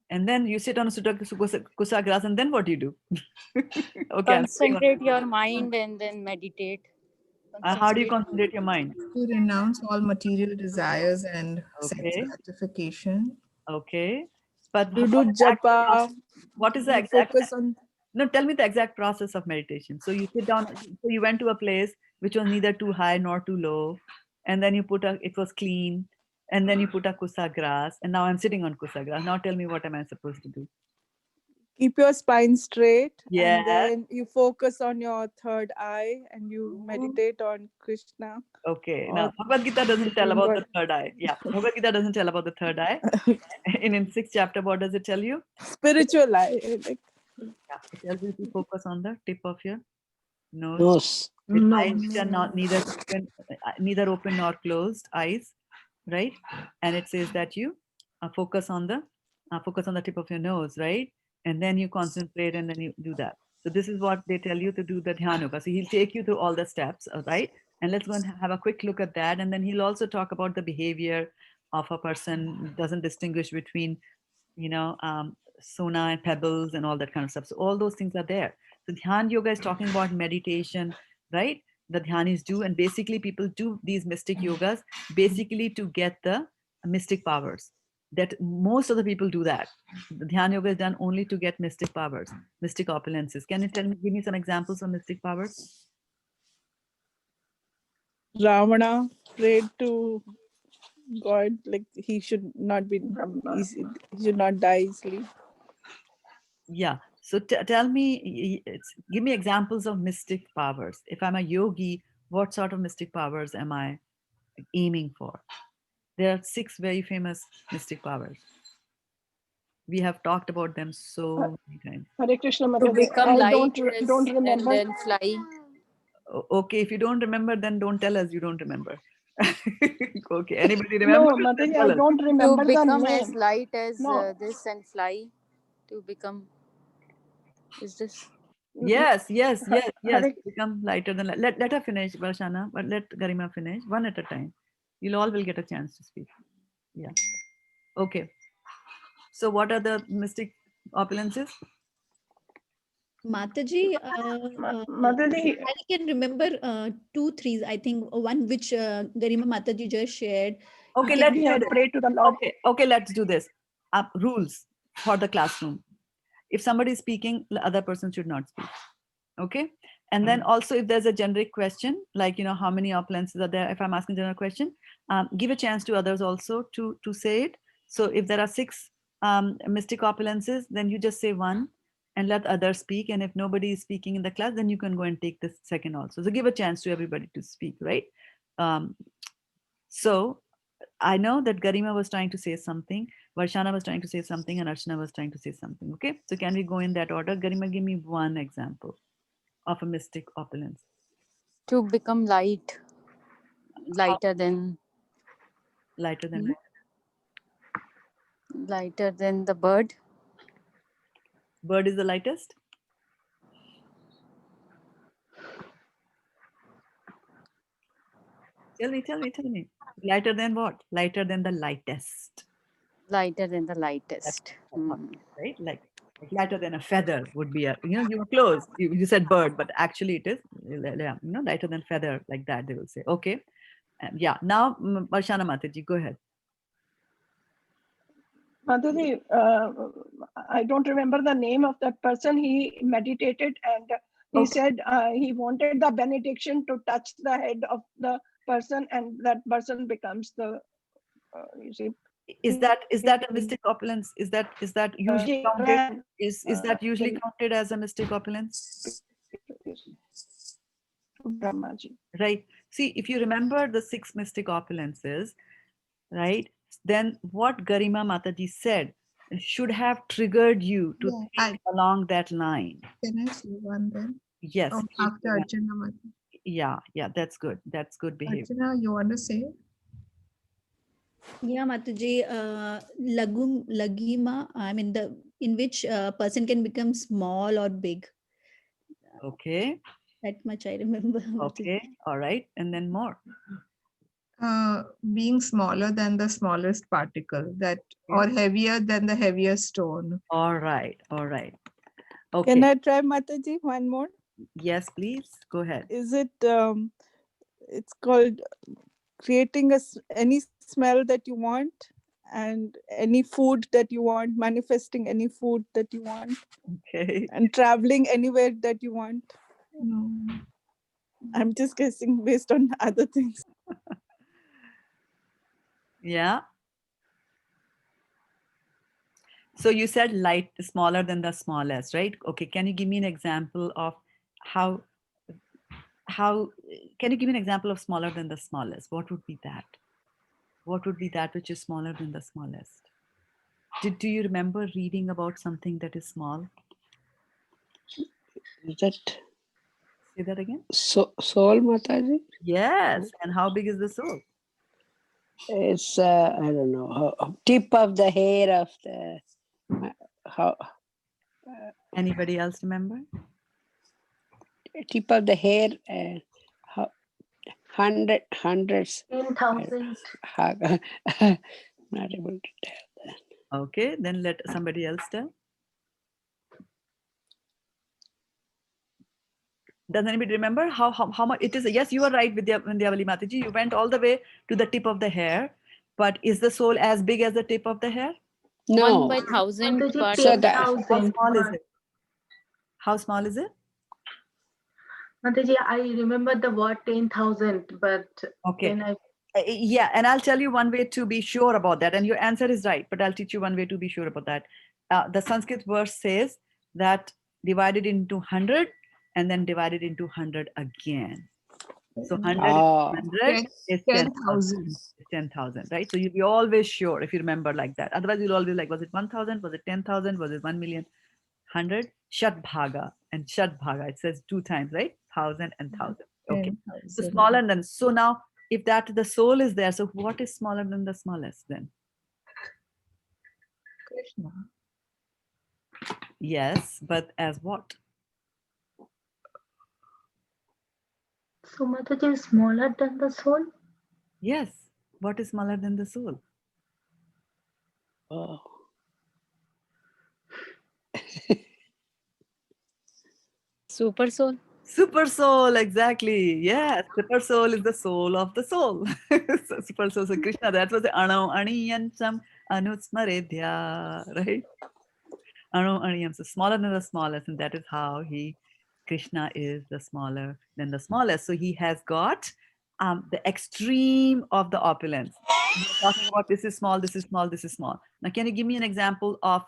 And then you sit on a kusa grass, and then what do you do? Okay. Concentrate your mind and then meditate. How do you concentrate your mind? To renounce all material desires and sense gratification. Okay. But you do japa. What is the exact focus on? No, tell me the exact process of meditation. So you sit down, so you went to a place which was neither too high nor too low, and then you it was clean, and then you put a kusa grass, and now I'm sitting on kusa grass. Now tell me, what am I supposed to do? Keep your spine straight, and then you focus on your third eye and you meditate on Krishna. Okay. Now Bhagavad Gita doesn't tell about the third eye. Yeah, Bhagavad Gita doesn't tell about the third eye. in 6th chapter, what does it tell you? Spiritual eye. Yeah, it tells you to focus on the tip of your nose. Eyes which are not neither open nor closed eyes, right? And it says that you focus on the tip of your nose, right? And then you concentrate, and then you do that. So this is what they tell you to do the Dhyana Yoga. So he'll take you through all the steps, all right? And let's go and have a quick look at that. And then he'll also talk about the behavior of a person, doesn't distinguish between, sona and pebbles and all that kind of stuff. So all those things are there. So Dhyana Yoga is talking about meditation, right? The Dhyanis do. And basically people do these mystic yogas basically to get the mystic powers. That most of the people do that. The Dhyana Yoga is done only to get mystic powers, mystic opulences. Can you give me some examples of mystic powers? Ravana prayed to God, like he should not be easy, he should not die easily. Yeah. So tell me, give me examples of mystic powers. If I'm a yogi, what sort of mystic powers am I aiming for? There are 6 very famous mystic powers. We have talked about them so many times. Hare Krishna, To Mataji. become I light don't and remember. then fly. Okay, if you don't remember, then don't tell us you don't remember. Okay, anybody remember? No, Mataji, I don't To remember the become as name. light as No. this and fly. To become. Is this? Yes. Hare, Become lighter than let her finish, Varshana, but let Garima finish one at a time. You'll all will get a chance to speak. Yeah. Okay. So what are the mystic opulences? Mataji, Mataji, I can remember 2, 3. I think one which Garima Mataji just shared. Okay, You can let's we do had this. prayed to the Lord. Okay, let's do this. Rules for the classroom. If somebody is speaking, the other person should not speak. Okay. And then also if there's a generic question, like, how many opulences are there? If I'm asking a general question, give a chance to others also to say it. So if there are 6 mystic opulences, then you just say one and let others speak. And if nobody is speaking in the class, then you can go and take the second also. So give a chance to everybody to speak, right? So I know that Garima was trying to say something, Varshana was trying to say something, and Archana was trying to say something. Okay. So can we go in that order? Garima, give me one example of a mystic opulence. To become light. Lighter than. Lighter than Lighter than the bird. Bird is the lightest? Tell me. Lighter than what? Lighter than the lightest. Lighter than the lightest. Right? Like lighter than a feather would be you were close. You said bird, but actually it is, lighter than feather, like that they will say. Okay. Yeah. Now, Varshana Mataji, go ahead. Madhuri, I don't remember the name of that person. He meditated and he said he wanted the benediction to touch the head of the person, and that person becomes the. Is that a mystic opulence? Is that usually counted? Is that usually counted as a mystic opulence? Right. See, if you remember the 6 mystic opulences, right, then what Garima Mataji said should have triggered you to think along that line. Can I say one then? Yes. Oh, after Archana Mataji. Yeah, that's good. That's good behavior. Archana, you want to say? Yeah, Mataji, lagima, I mean, in which person can become small or big. Okay. That much I remember. Okay. All right. And then more. Being smaller than the smallest particle, or heavier than the heaviest stone. All right. Okay. Can I try, Mataji, one more? Yes, please. Go ahead. Is it, it's called creating any smell that you want and any food that you want, manifesting any food that you want. Okay. And traveling anywhere that you want. No. I'm just guessing based on other things. Yeah. So you said light, smaller than the smallest, right? Okay. Can you give me an example of how can you give me an example of smaller than the smallest? What would be that? What would be that which is smaller than the smallest? Do you remember reading about something that is small? Is that? Say that again. Soul, Mataji? Yes. And how big is the soul? It's I don't know, tip of the hair of the how. Anybody else remember? tip of the hair, hundreds. 10,000. Not able to tell that. Okay, then let somebody else tell. Does anybody remember how much it is? Yes, you are right, Vidyavali Mataji. You went all the way to the tip of the hair, but is the soul as big as the tip of the hair? 1 by No. 1000 Mataji, part So of the that How 10,000. small is it? How small is it? Mataji, I remember the word 10,000, but Okay. then I Yeah, and I'll tell you one way to be sure about that. And your answer is right, but I'll teach you one way to be sure about that. The Sanskrit verse says that divided into 100 and then divided into 100 again. So 100 100 is 10,000. 10,000. 10,000, right? So you'll be always sure if you remember like that. Otherwise, you'll always like, was it 1,000? Was it 10,000? Was it 1,000,000? 100, Shat Bhaga. And Shat Bhaga, it says 2 times, right? 1,000 and 1,000. Okay. So 10,000. smaller than, so now if that the soul is there, so what is smaller than the smallest then? Krishna. Yes, but as what? so Mataji is smaller than the soul. Yes. What is smaller than the soul? oh. super soul. Super soul, exactly. Yes, super soul is the soul of the soul. So super soul. So Krishna, that was the Ano Aniyancham Anutsmaredhya, right? Ano Aniyam. So smaller than the smallest, and that is how Krishna is the smaller than the smallest. So he has got the extreme of the opulence. We're talking about this is small, this is small, this is small. Now, can you give me an example of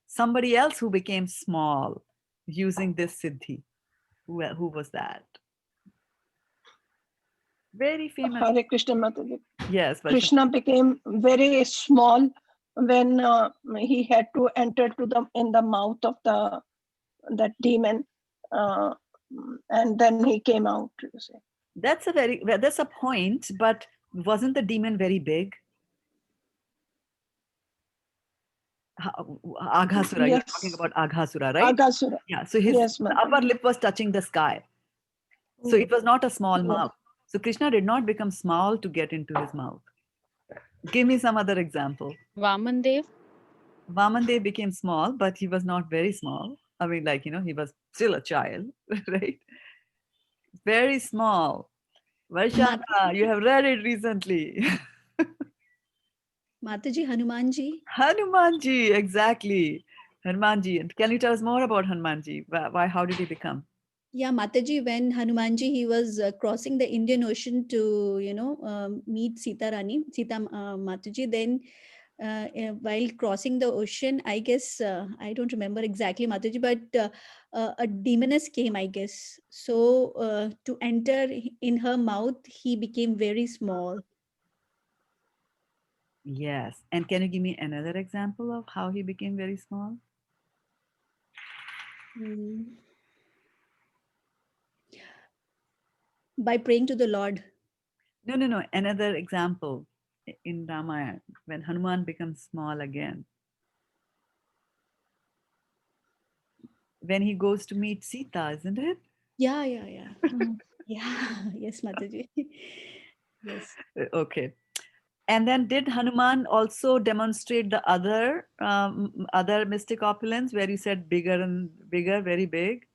somebody else who became small using this siddhi? Who was that? Very famous. Hare Krishna Mataji. Yes, Vaishnav. Krishna became very small when he had to enter in the mouth of that demon, and then he came out. You say. That's a point, but wasn't the demon very big? Aghasura, you're talking Yes, about Aghasura, right? Agasura. Yeah, so his Yes, the upper Mataji. lip was touching the sky. So it was not a small Yes. mouth. So Krishna did not become small to get into his mouth. Give me some other example. Vamandev. Vamandev became small, but he was not very small. I mean, like, he was still a child, right? Very small. Vaishanta, you have read it recently. Mataji, Hanumanji. Hanumanji, exactly. Hanumanji. And can you tell us more about Hanumanji? Why? How did he become? Yeah, Mataji, when Hanumanji, he was crossing the Indian Ocean to, meet Sita Rani, Sita Mataji, then while crossing the ocean, I guess, I don't remember exactly Mataji, but a demoness came, I guess. So to enter in her mouth, he became very small. Yes. And can you give me another example of how he became very small? By praying to the Lord. No. Another example in Ramayana when Hanuman becomes small again. When he goes to meet Sita, isn't it? Yeah. Yeah. Yes, Mataji. Yes. Okay. And then did Hanuman also demonstrate the other mystic opulence where you said bigger and bigger, very big?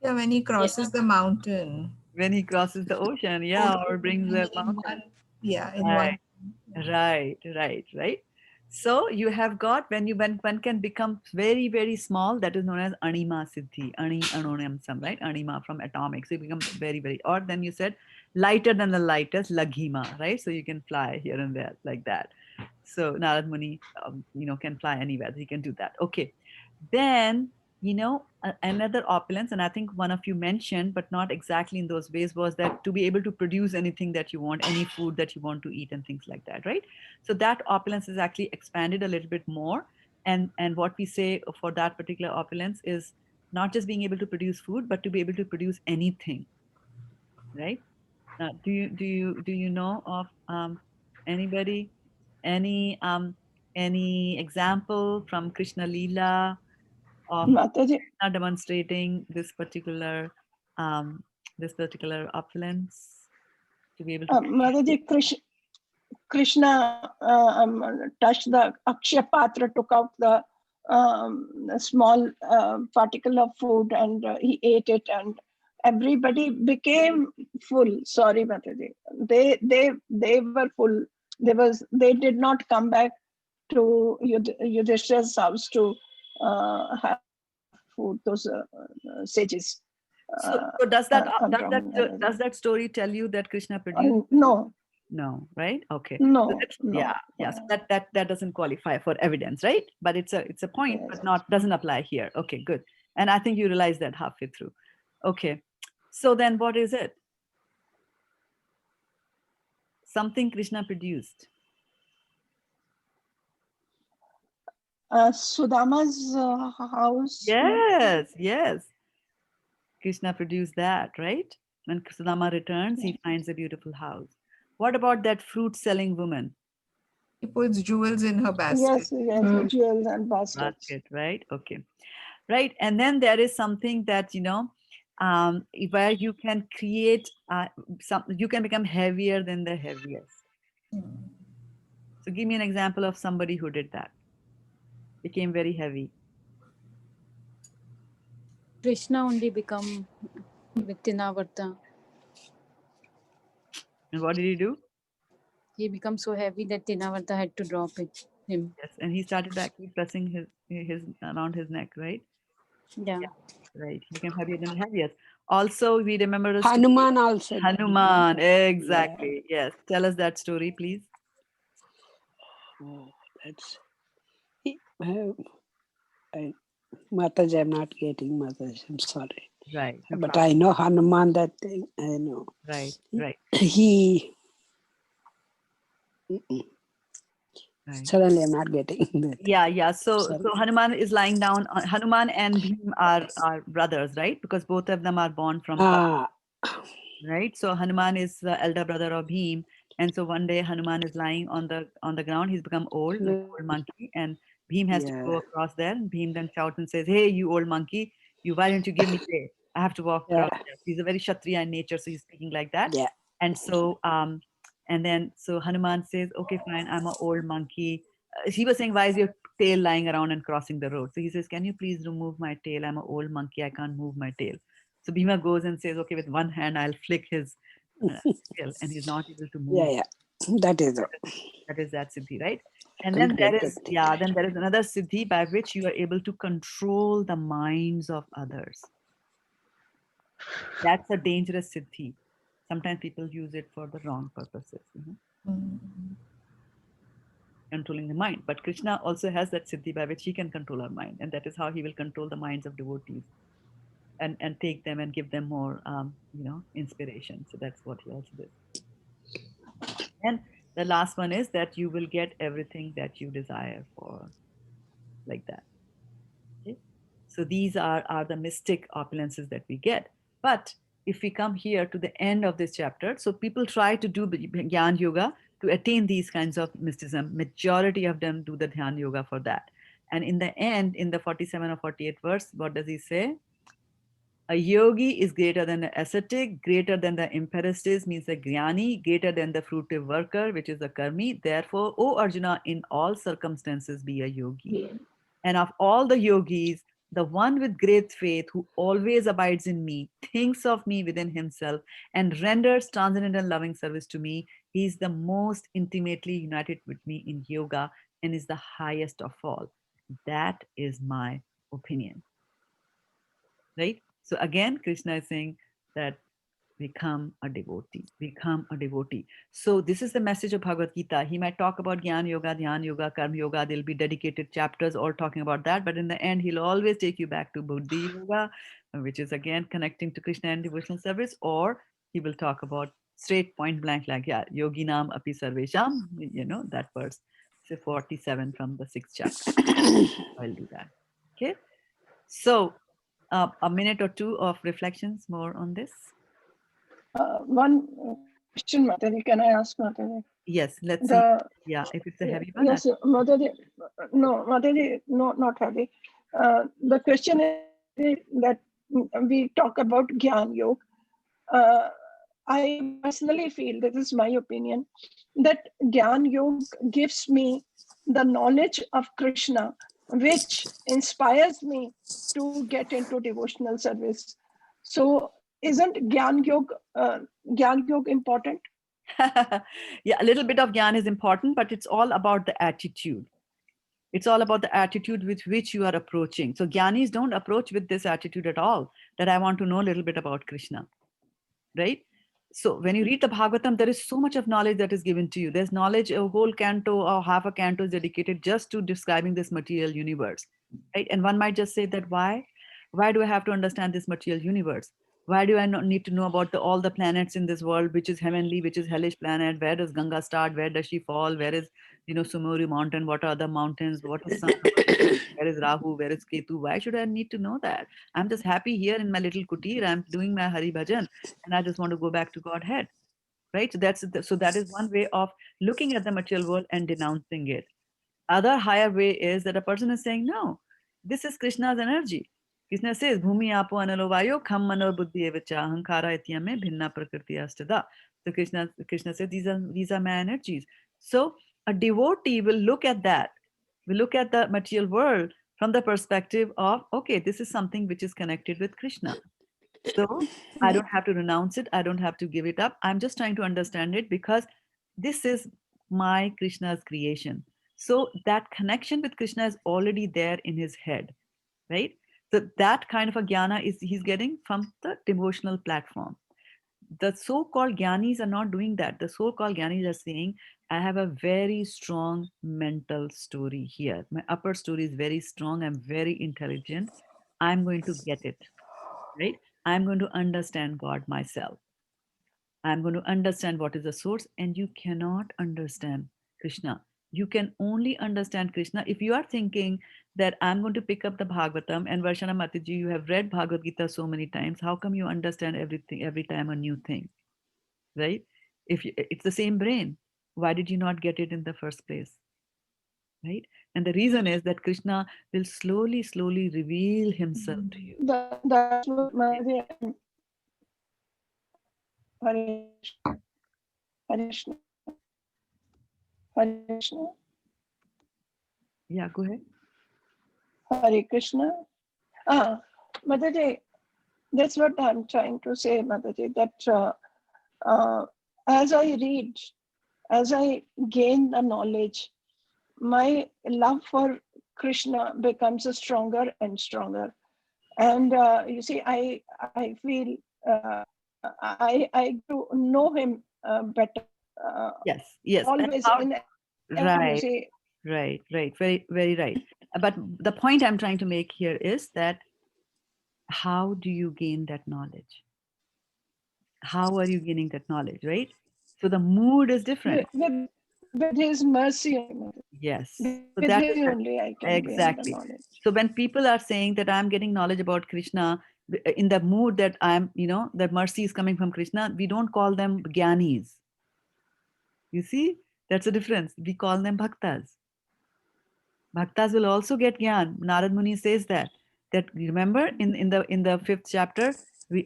Yeah, when he crosses the mountain. When he crosses the ocean, yeah, or brings the mountain. In one. Right. So you have got when one can become very, very small, that is known as Anima Siddhi, Ani Anonyam Sam, right? Anima from atomic. So you become very, very, or then you said lighter than the lightest, Laghima, right? So you can fly here and there like that. So Narad Muni, can fly anywhere. He can do that. Okay. Then another opulence, and I think one of you mentioned, but not exactly in those ways, was that to be able to produce anything that you want, any food that you want to eat and things like that, right? So that opulence is actually expanded a little bit more. And what we say for that particular opulence is not just being able to produce food, but to be able to produce anything, right? Do you know of anybody, any example from Krishna Leela of Mataji, demonstrating this particular opulence to be able to Mataji, Krishna touched the Akshay Patra, took out the small particle of food, and he ate it, and everybody became full. Sorry, Mataji. They were full. They did not come back to Yudhishthira's house to have food. Those sages. So does that story tell you that Krishna produced? No. No, right? Okay. No, So yeah. So that doesn't qualify for evidence, right? But it's a point, yes. but doesn't apply here. Okay, good. And I think you realize that halfway through. Okay. So then what is it? Something Krishna produced. Sudama's house. Yes. Krishna produced that, right? When Sudama returns, he finds a beautiful house. What about that fruit-selling woman? He puts jewels in her basket. Yes, jewels and baskets. Basket, right? Okay. Right. And then there is something that, where you can create, you can become heavier than the heaviest. So give me an example of somebody who did that. Became very heavy. Krishna only become with Tinavarta. And what did he do? He became so heavy that Tinavarta had to drop him. Yes, and he started actually pressing his around his neck, right? Yeah. Right. He became heavier than the heaviest. Also, we remember the Hanuman also. Hanuman, exactly. Yeah. Yes. Tell us that story, please. Oh, that's. Mataji, I'm not getting Mataji. I'm sorry. Right. No but problem. I know Hanuman, that thing. I know. Right. He. Right. Suddenly, I'm not getting that. Yeah. So Hanuman is lying down. Hanuman and Bhim are brothers, right? Because both of them are born from right. So Hanuman is the elder brother of Bhim, and so one day Hanuman is lying on the ground. He's become old, like an old monkey, and Bhim has to go across there. And Bhim then shouts and says, "Hey, you old monkey! Why don't you give me way? I have to walk across there." He's a very Kshatriya in nature, so he's speaking like that. Yeah. And so and then so Hanuman says, "Okay, fine, I'm an old monkey." He was saying, "Why is your tail lying around and crossing the road?" So he says, "Can you please remove my tail? I'm an old monkey. I can't move my tail." So Bhima goes and says, "Okay, with one hand, I'll flick his tail," and he's not able to move. Yeah. That is that siddhi, right? And then there is another siddhi by which you are able to control the minds of others. That's a dangerous siddhi. Sometimes people use it for the wrong purposes. Controlling the mind. But Krishna also has that siddhi by which he can control our mind. And that is how he will control the minds of devotees and take them and give them more, inspiration. So that's what he also does. And the last one is that you will get everything that you desire for, like that. Okay? So these are the mystic opulences that we get. But if we come here to the end of this chapter, so people try to do Jnana Yoga to attain these kinds of mysticism. Majority of them do the Dhyana Yoga for that. And in the end, in the 47 or 48 verse, what does he say? A yogi is greater than the ascetic, greater than the empiricist, means the jnani, greater than the fruitive worker, which is the karmi. Therefore, O Arjuna, in all circumstances be a yogi. Yeah. And of all the yogis, the one with great faith who always abides in me, thinks of me within himself, and renders transcendental loving service to me, he is the most intimately united with me in yoga and is the highest of all. That is my opinion. Right? So again, Krishna is saying that become a devotee. So this is the message of Bhagavad Gita. He might talk about Jnana Yoga, Dhyana Yoga, Karma Yoga. There'll be dedicated chapters all talking about that. But in the end, he'll always take you back to Buddhi Yoga, which is again connecting to Krishna and devotional service, or he will talk about straight point blank, like, Yoginam api sarvesham, that verse, say 47 from the 6th chapter. I'll do that. Okay. So a minute or two of reflections more on this. One question, Mataji. Can I ask Mataji? Yes, let's see. Yeah, if it's a heavy one. Yes, Mataji. No, Mataji, no, not heavy. The question is that we talk about Gyan Yoga. Uh, I personally feel, this is my opinion, that Gyan Yoga gives me the knowledge of Krishna, which inspires me to get into devotional service. So, isn't Gyan Yoga important? Yeah, a little bit of gyan is important, but it's all about the attitude. It's all about the attitude with which you are approaching. So Gyanis don't approach with this attitude at all, that I want to know a little bit about Krishna, right? So when you read the Bhagavatam, there is so much of knowledge that is given to you. There's knowledge, a whole canto or half a canto is dedicated just to describing this material universe, right? And one might just say that why? Why do I have to understand this material universe? Why do I not need to know about all the planets in this world, which is heavenly, which is hellish planet? Where does Ganga start? Where does she fall? Where is, Sumeri mountain? What are other mountains? What is sun? Where is Rahu? Where is Ketu? Why should I need to know that? I'm just happy here in my little kutir. I'm doing my Hari Bhajan and I just want to go back to Godhead, right? So that is one way of looking at the material world and denouncing it. Other higher way is that a person is saying, no, this is Krishna's energy. Krishna says, Bhumi apo analo vayo kham mano buddhi evacha ahankara ityame bhinna prakriti astada. So Krishna says, these are my energies. So a devotee will look at that. We look at the material world from the perspective of, okay, this is something which is connected with Krishna. So I don't have to renounce it. I don't have to give it up. I'm just trying to understand it because this is my Krishna's creation. So that connection with Krishna is already there in his head, right? So that kind of a jnana is he's getting from the devotional platform. The so-called jnanis are not doing that. The so-called jnanis are saying, I have a very strong mental story here. My upper story is very strong. I'm very intelligent. I'm going to get it, right? I'm going to understand God myself. I'm going to understand what is the source, and you cannot understand Krishna. You can only understand Krishna if you are thinking that I'm going to pick up the Bhagavatam, and Varshana Mataji, you have read Bhagavad Gita so many times. How come you understand everything every time a new thing, right? It's the same brain, why did you not get it in the first place, right? And the reason is that Krishna will slowly, slowly reveal himself to you. That's what Madhya and Hare Krishna. Hare Krishna. Hare Krishna. Yeah, go ahead. Hare Krishna. Ah, Mataji, that's what I'm trying to say, Mataji, that as I read, as I gain the knowledge, my love for Krishna becomes stronger and stronger. And you see, I feel I get to know him better. Yes, and Always how? in you Right, see. right, very, very right. But the point I'm trying to make here is that how do you gain that knowledge? How are you gaining that knowledge, right? So the mood is different. With his mercy only. Yes. So With that is him the only I can gain the exactly. knowledge. So when people are saying that I'm getting knowledge about Krishna in the mood that I'm, that mercy is coming from Krishna, we don't call them gyanis. You see, that's the difference. We call them bhaktas. Bhaktas will also get gyan. Narad Muni says that remember in the fifth chapter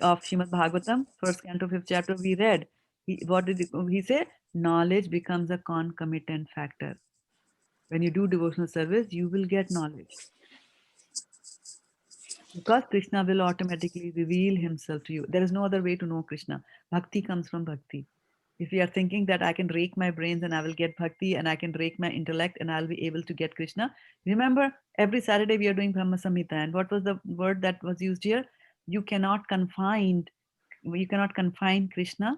of Shrimad Bhagavatam, first canto, fifth chapter, we read. What did he say? Knowledge becomes a concomitant factor. When you do devotional service, you will get knowledge because Krishna will automatically reveal himself to you. There is no other way to know Krishna. Bhakti comes from bhakti. If you are thinking that I can rake my brains and I will get bhakti and I can rake my intellect and I'll be able to get Krishna, remember every Saturday we are doing Brahma Samhita. And what was the word that was used here? You cannot confine Krishna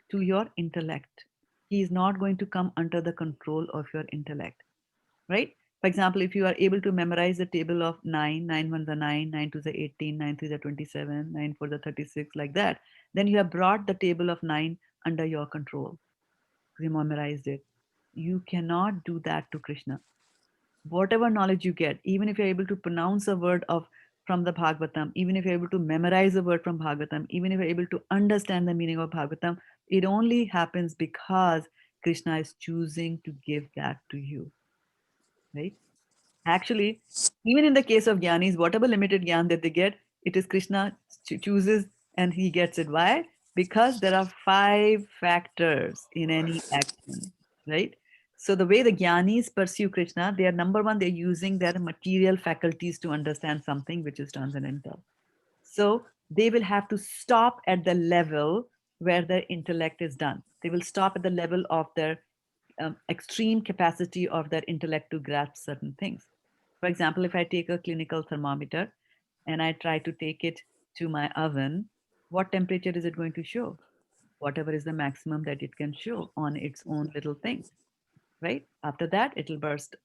to your intellect. He is not going to come under the control of your intellect, right? For example, if you are able to memorize the table of 9, 9 ones are 9, 9 twos are 18, 9 threes are 27, 9 fours are 36, like that, then you have brought the table of 9 under your control. You memorized it. You cannot do that to Krishna. Whatever knowledge you get, even if you're able to pronounce a word from the Bhagavatam, even if you're able to memorize a word from Bhagavatam, even if you're able to understand the meaning of Bhagavatam, it only happens because Krishna is choosing to give that to you, right? Actually, even in the case of Gyanis, whatever limited Gyan that they get, it is Krishna chooses and he gets it. Why? Because there are 5 factors in any action, right? So the way the Gyanis pursue Krishna, they are number one, they're using their material faculties to understand something which is transcendental. So they will have to stop at the level where their intellect is done. They will stop at the level of their extreme capacity of their intellect to grasp certain things. For example, if I take a clinical thermometer and I try to take it to my oven, what temperature is it going to show? Whatever is the maximum that it can show on its own little thing, right? After that, it'll burst,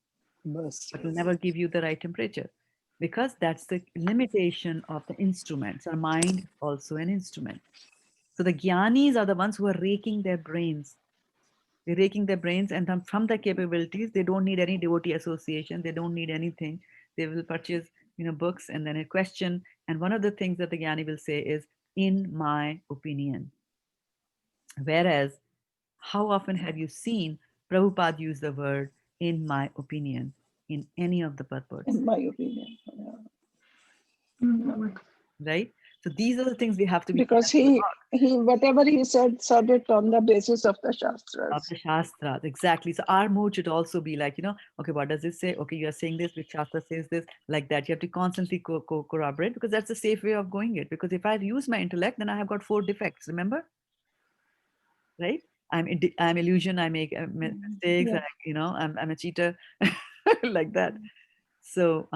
Burst. but will never give you the right temperature because that's the limitation of the instruments. Our mind is also an instrument. So the Gyanis are the ones who are raking their brains. They're raking their brains, and then from their capabilities, they don't need any devotee association. They don't need anything. They will purchase, books and then a question. And one of the things that the Gyani will say is, "In my opinion." Whereas, how often have you seen Prabhupada use the word "in my opinion" in any of the purports? In my opinion. Right? So these are the things we have to be Because careful about. he whatever he said it on the basis of the Of Shastras. the Shastras, exactly. So our mood should also be like, okay, what does it say? Okay, you are saying this, which Shastra says this, like that. You have to constantly corroborate because that's the safe way of going it. Because if I use my intellect, then I have got 4 defects, remember? Right? I'm illusion, I make mistakes, Yeah. I'm a cheater, like that. So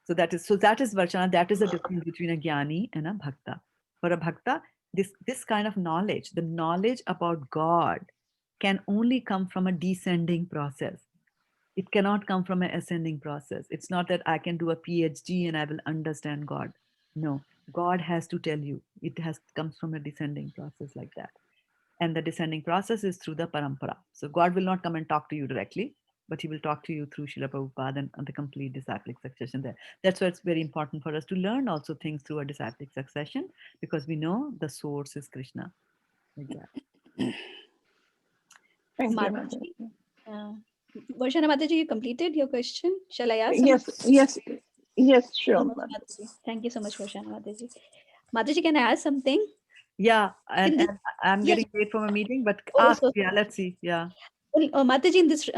so that is Varchana, that is the difference between a Jnani and a Bhakta. For a Bhakta, this kind of knowledge, the knowledge about God, can only come from a descending process. It cannot come from an ascending process. It's not that I can do a PhD and I will understand God. No, God has to tell you. It has comes from a descending process like that. And the descending process is through the parampara. So God will not come and talk to you directly, but he will talk to you through Srila Prabhupada and the complete disciplic succession there. That's why it's very important for us to learn also things through a disciplic succession, because we know the source is Krishna. Like that. Thank you, Mother. Mataji, Varshana Mataji, you completed your question. Shall I ask? Yes, sure, So much, Mother. Mataji. Thank you so much, Varshana Mataji. Mataji, can I ask something? Yeah, In and this, I'm yes. getting late for my meeting, but Oh, ask. so Yeah, let's see. Yeah. Mataji, in this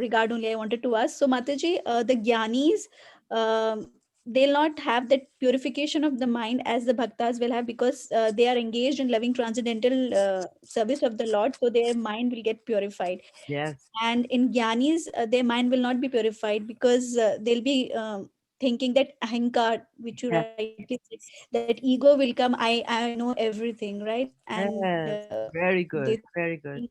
regard only, I wanted to ask. So, Mataji, the Gyanis, they'll not have that purification of the mind as the Bhaktas will have, because they are engaged in loving transcendental service of the Lord. So their mind will get purified. Yes. And in Gyanis, their mind will not be purified, because they'll be thinking that ahankar, which you Yes. rightly said, that ego will come. I know everything, right? And Yes. Very they good. think Very good.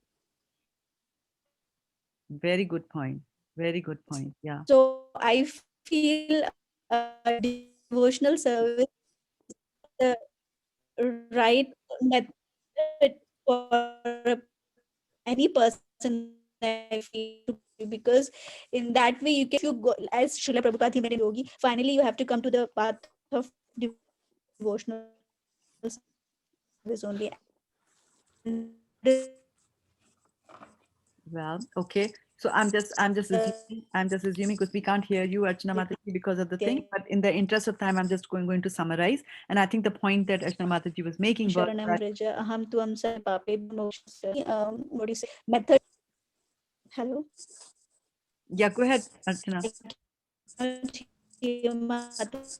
Very good point. Very good point. Yeah. so. I feel devotional service the right method for any person, I feel, to because in that way you can, if you go as Srila Prabhupada, he made in yogi, finally you have to come to the path of devotional service only, and that is the right Well, okay. So I'm just assuming because we can't hear you, Archana Mataji, because of the thing. But in the interest of time, I'm just going to summarize. And I think the point that Archana Mataji was making was Sharanam that, Vraja, Aham Tuam Sarve Pape what do you say? Method. Hello. yeah, go ahead, Archana. I cannot hear Mataji.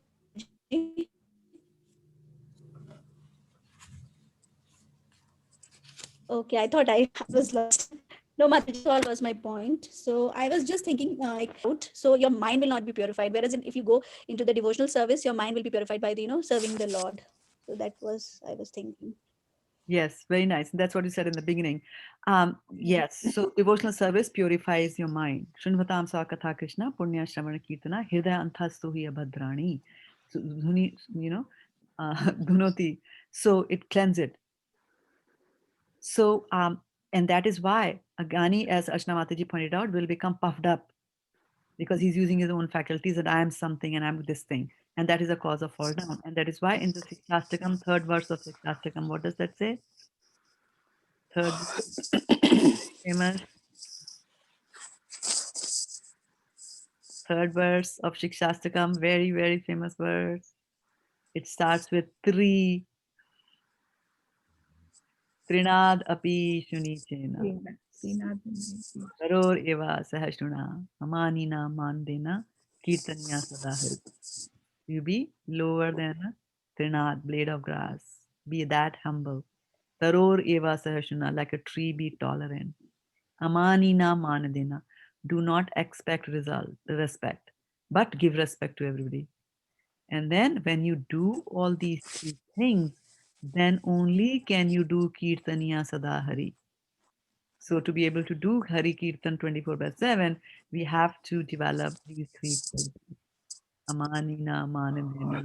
Okay, I thought I was lost. No, Mataji, all was my point. So I was just thinking, so your mind will not be purified. Whereas if you go into the devotional service, your mind will be purified by the, serving the Lord. So that was, I was thinking. Yes, very nice. And that's what you said in the beginning. Yes, so devotional service purifies your mind. Shrinvatam sa katha Krishna, punya shravana kirtana, hridaya anthastu hi abhadrani. So, gunoti. So it cleanses it. So, and that is why a Gani, as Ashna Mataji pointed out, will become puffed up because he's using his own faculties that I am something and I'm this thing. And that is a cause of fall down. And that is why in the Sikshastakam, third verse of Sikshastakam, what does that say? Third famous. third verse of Shikshastakam, very, very famous verse. It starts with Tri. Trinad api shunichena. Taror eva sahashruna. Amanina mandena. Kirtanya sadahari. You be lower than a trinad, blade of grass. Be that humble. Taror eva sahashruna, like a tree, be tolerant. Amanina manadena. Do not expect respect, but give respect to everybody. And then when you do all these three things, then only can you do Kirtaniya Sadahari. So to be able to do Hari Kirtan 24/7, we have to develop these three qualities. Amanina, Manadina.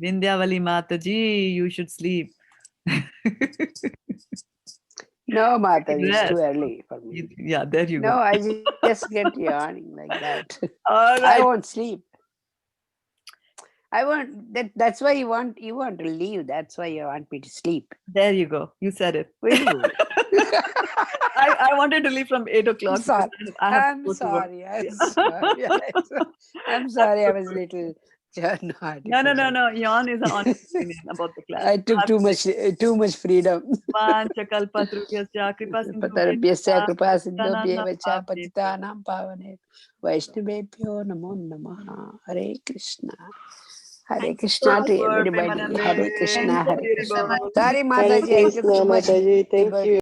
Vindyavali Mataji, you should sleep. No, Mata, Take it's too rest. early for me. Yeah, there you No, go. I just get yawning like that. All I right. won't sleep. I want that. That's why you want to leave. That's why you want me to sleep. There you go. You said it. Very good. I wanted to leave from 8 o'clock because I have to I'm go to work. sorry. I'm sorry. I'm sorry. I was a little naughty. No. Yawn is an honest opinion about the class. I took too much freedom. Panchakalpatrubhyascha kripa Patarabhyasya kripa sindhubhyascha vacha patitanam pavane Vaishnavebhyo namo namaha. Hare Krishna. Hare Thank you Krishna so to much. Gaur everybody. Premanande. Hare Krishna. Thank you. Hare Thank you so Krishna. much. Sorry, Hare Mataji, I took Krishna, too much Mataji. Thank liberty. you.